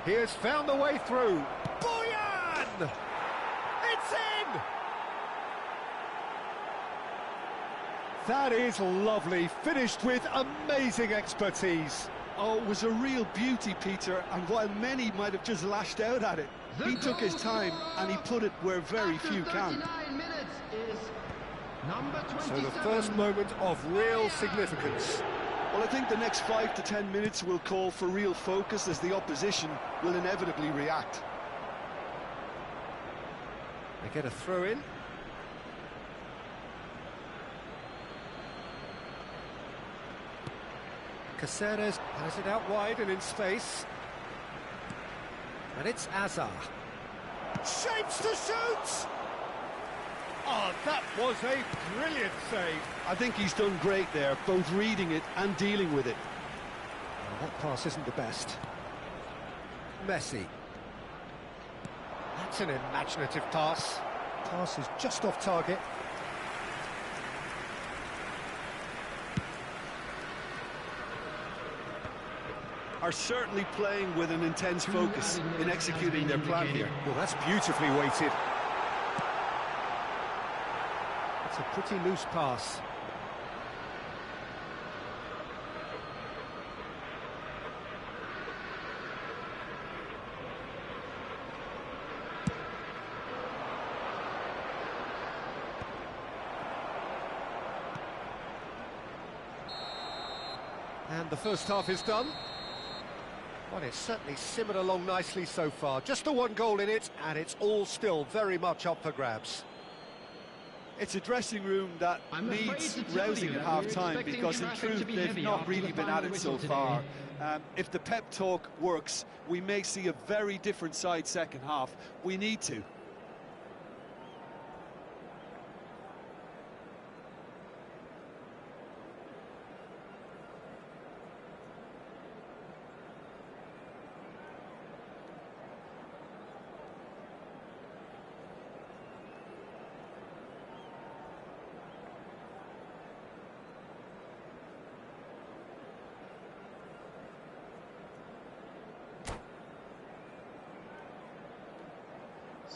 He has found the way through. Bojan! It's in! That is lovely, finished with amazing expertise. Oh, it was a real beauty, Peter, and while many might have just lashed out at it, he took his time and he put it where very few can. So the first moment of real significance. Well, I think the next 5 to 10 minutes will call for real focus as the opposition will inevitably react. They get a throw in. Caceres has it out wide and in space. And it's Azar. Shapes to shoot! Oh, that was a brilliant save. I think he's done great there, both reading it and dealing with it. Well, that pass isn't the best. Messi. That's an imaginative pass. Pass is just off target. Are certainly playing with an intense focus in executing their plan here. Well, that's beautifully weighted. It's a pretty loose pass. And the first half is done. Well, it's certainly simmered along nicely so far. Just the one goal in it, and it's all still very much up for grabs. It's a dressing room that needs rousing at half-time because, in truth, they've not really been at it so far. If the pep talk works, we may see a very different side second half. We need to.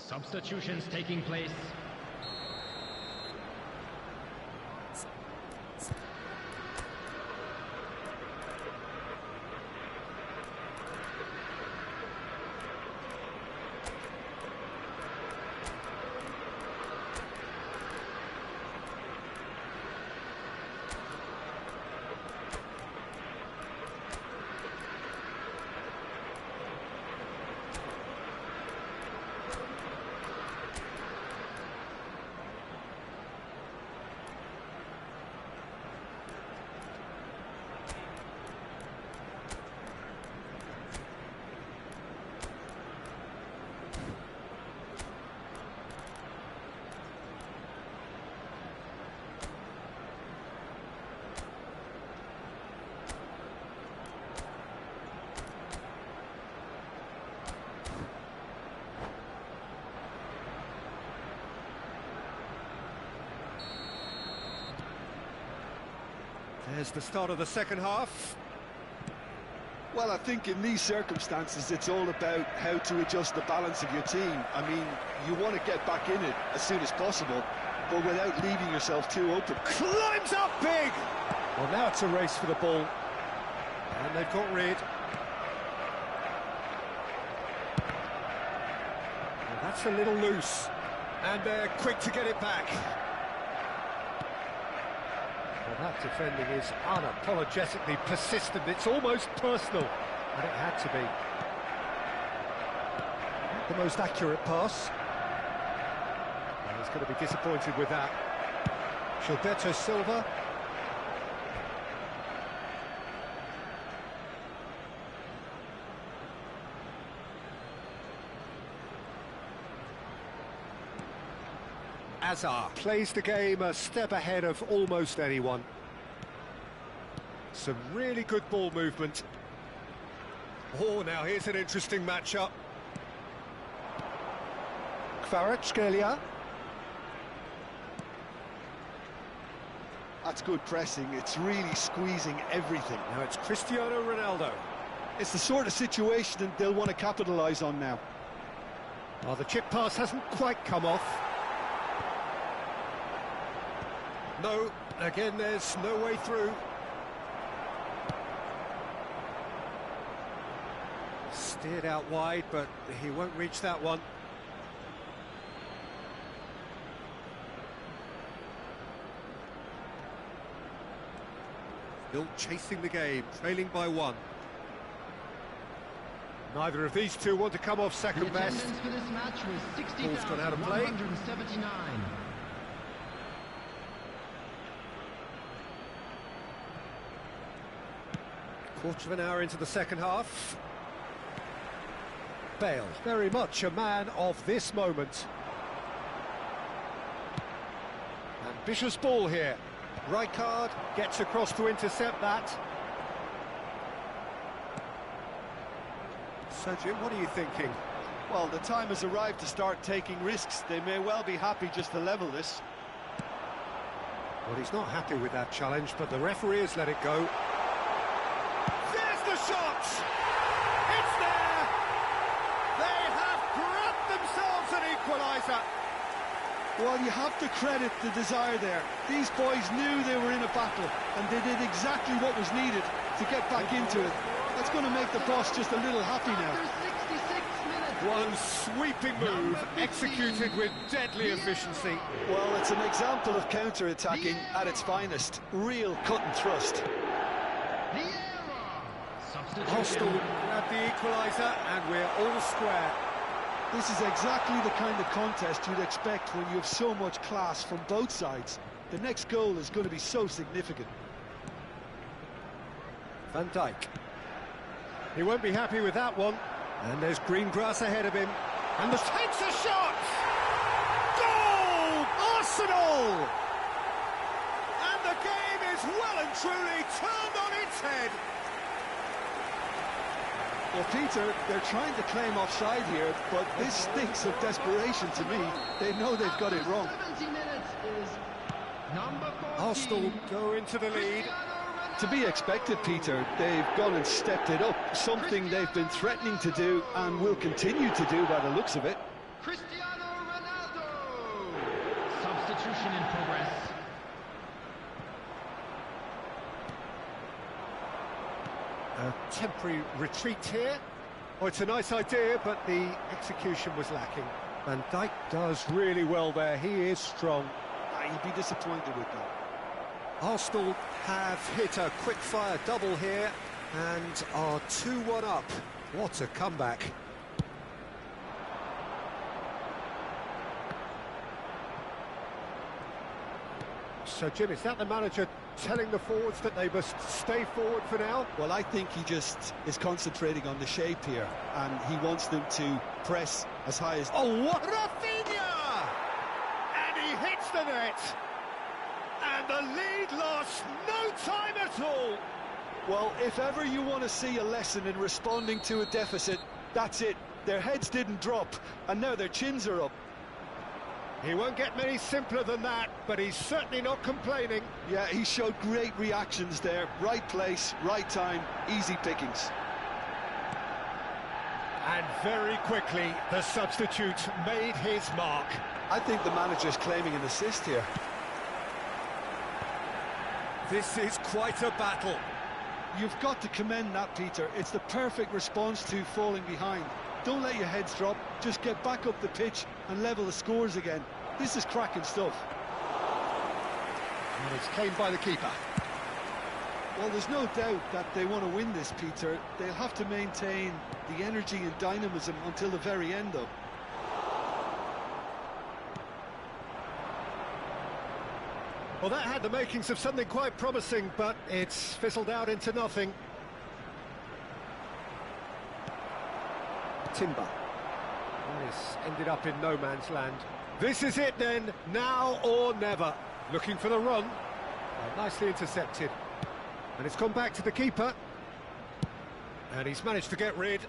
Substitutions taking place. There's the start of the second half. Well, I think in these circumstances, it's all about how to adjust the balance of your team. I mean, you want to get back in it as soon as possible, but without leaving yourself too open. Climbs up big! Well, now it's a race for the ball. And they've got rid. Well, that's a little loose. And they're quick to get it back. That defending is unapologetically persistent. It's almost personal, and it had to be. Not the most accurate pass. And he's going to be disappointed with that. Gilberto Silva. Azar plays the game a step ahead of almost anyone. Some really good ball movement. Oh, now here's an interesting matchup. Kvaratskhelia. That's good pressing. It's really squeezing everything. Now it's Cristiano Ronaldo. It's the sort of situation that they'll want to capitalise on now. Oh, the chip pass hasn't quite come off. No, again, there's no way through. Steered out wide, but he won't reach that one. Still chasing the game, trailing by one. Neither of these two want to come off second best. The attendance for this match was Ball's gone out of play. 60,179. Quarter of an hour into the second half. Bale, very much a man of this moment. Ambitious ball here. Rijkaard gets across to intercept that. So, Jim, what are you thinking? Well, the time has arrived to start taking risks. They may well be happy just to level this. Well, he's not happy with that challenge, but the referee has let it go. There's the shot! It's there! They have grabbed themselves an equaliser. Well, you have to credit the desire there. These boys knew they were in a battle, and they did exactly what was needed to get back into it. That's going to make the boss just a little happy now. One sweeping move, executed with deadly efficiency. Well, it's an example of counter-attacking at its finest. Real cut and thrust. Hostel grabbed the equaliser, and we're all square. This is exactly the kind of contest you'd expect when you have so much class from both sides. The next goal is going to be so significant. Van Dijk. He won't be happy with that one. And there's green grass ahead of him. And the takes a shot! Goal! Arsenal! And the game is well and truly turned on its head. Well, Peter, they're trying to claim offside here, but this stinks of desperation to me. They know they've got it wrong. 70 minutes is number 14. Arsenal go into the lead. To be expected, Peter. They've gone and stepped it up, something they've been threatening to do and will continue to do by the looks of it. Cristiano Ronaldo. Substitution in progress. A temporary retreat here. Oh, it's a nice idea, but the execution was lacking. Van Dijk does really well there. He is strong. You'd be disappointed with that. Arsenal have hit a quick-fire double here and are 2-1 up. What a comeback. So, Jim, is that the manager telling the forwards that they must stay forward for now? Well, I think he just is concentrating on the shape here, and he wants them to press as high as... Oh, what Rafinha! And he hits the net! And the lead lost no time at all! Well, if ever you want to see a lesson in responding to a deficit, that's it. Their heads didn't drop, and now their chins are up. He won't get many simpler than that, but he's certainly not complaining. Yeah, he showed great reactions there. Right place, right time, easy pickings. And very quickly, the substitute made his mark. I think the manager's claiming an assist here. This is quite a battle. You've got to commend that, Peter. It's the perfect response to falling behind. Don't let your heads drop, just get back up the pitch and level the scores again. This is cracking stuff. And it's claimed by the keeper. Well, there's no doubt that they want to win this, Peter. They'll have to maintain the energy and dynamism until the very end, though. Well, that had the makings of something quite promising, but it's fizzled out into nothing. Timber. Well, it's ended up in no man's land. This is it then, now or never. Looking for the run. Nicely intercepted. And it's gone back to the keeper. And he's managed to get rid.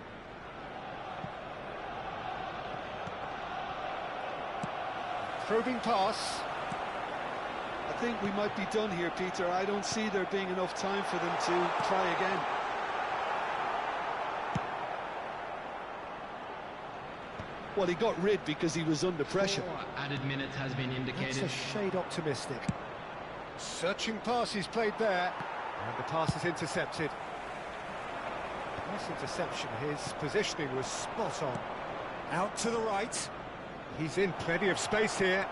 Probing pass. I think we might be done here, Peter. I don't see there being enough time for them to try again. Well, he got rid because he was under pressure. 4 added minutes has been indicated. That's a shade optimistic. Searching pass he's played there. And the pass is intercepted. Nice interception. His positioning was spot on. Out to the right. He's in plenty of space here.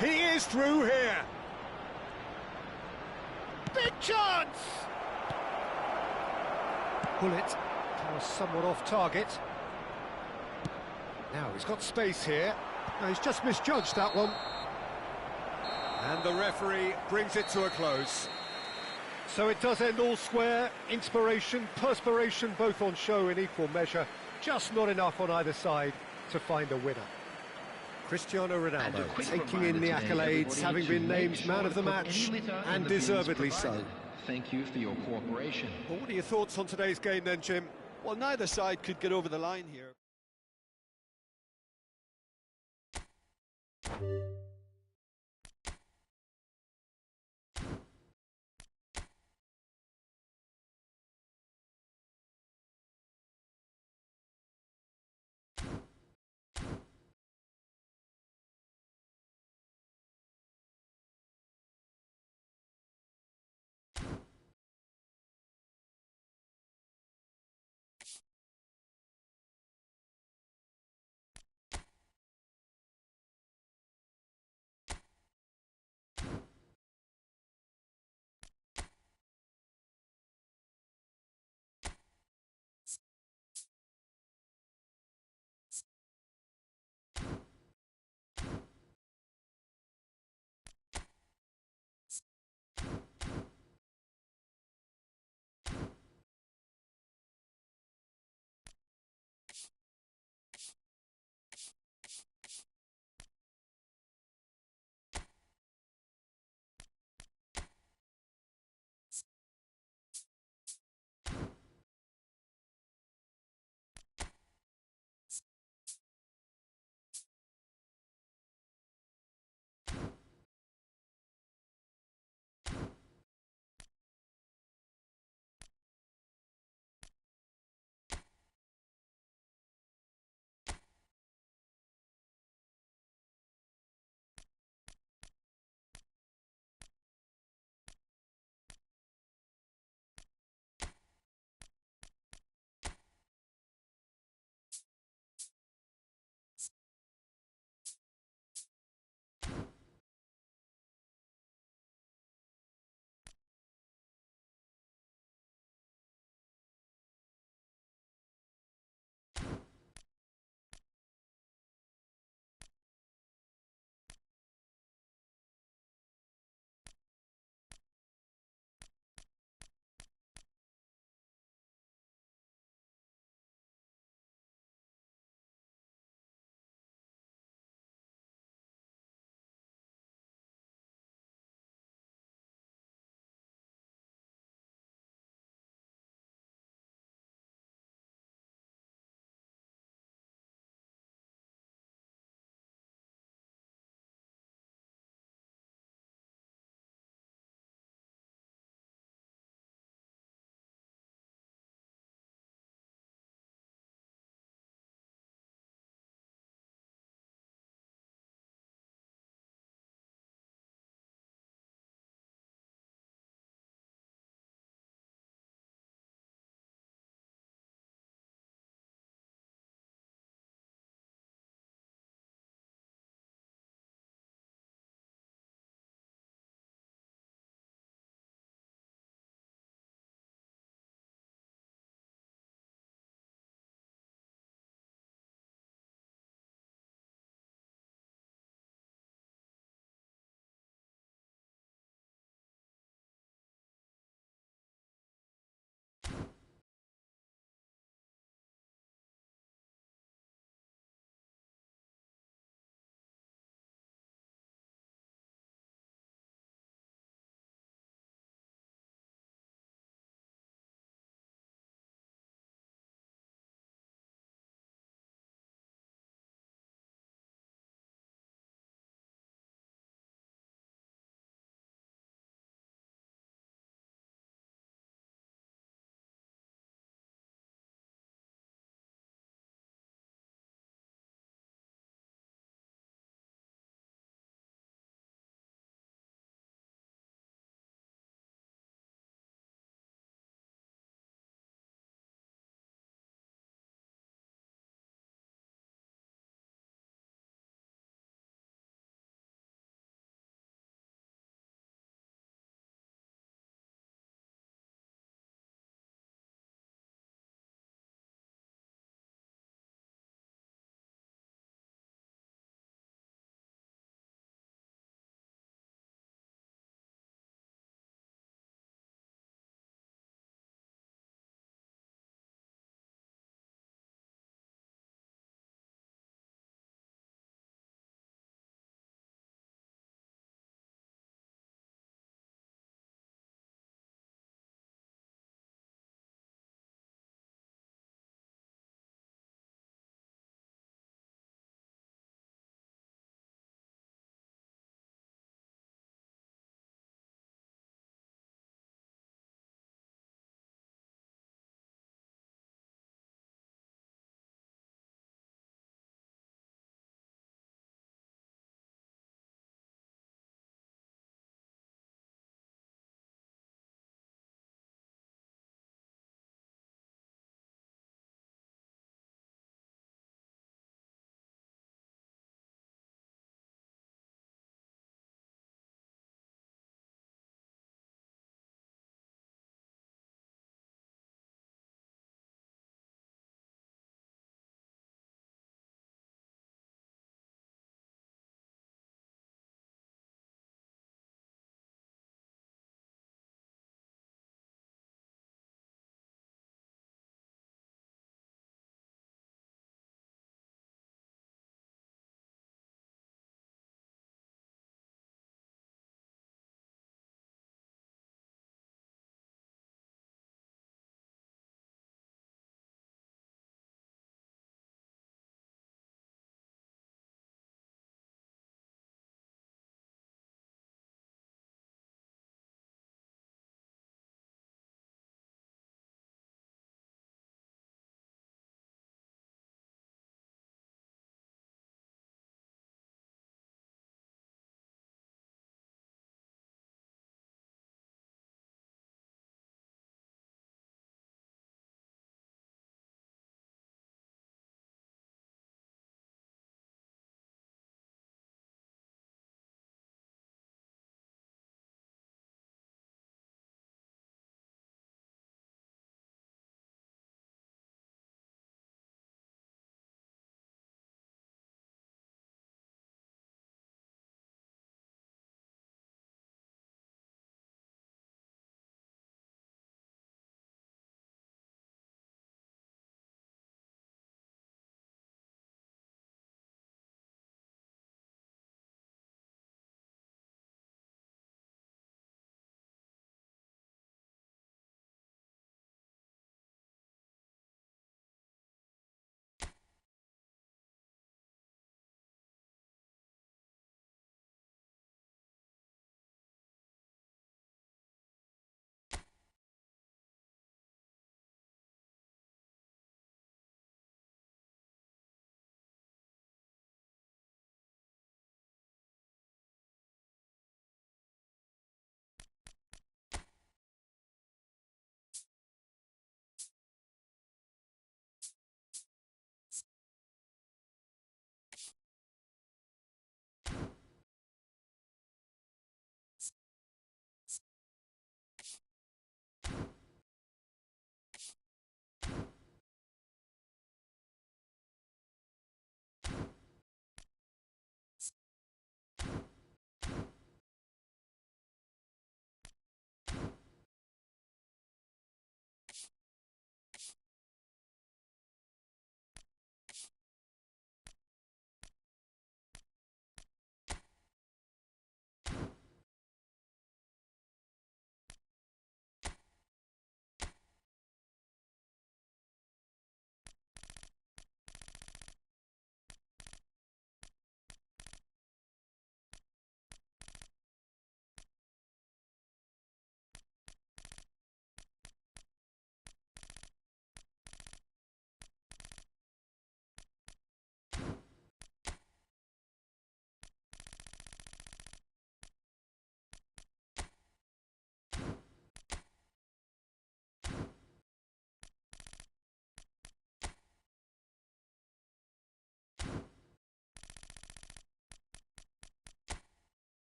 He is through here. Big chance! Bullet was somewhat off target. Now he's got space here. No, he's just misjudged that one. And the referee brings it to a close. So it does end all square. Inspiration, perspiration, both on show in equal measure. Just not enough on either side to find a winner. Cristiano Ronaldo taking in the accolades, having been named man of the match, and deservedly so. Thank you for your cooperation. Well, what are your thoughts on today's game then, Jim? Well, neither side could get over the line here.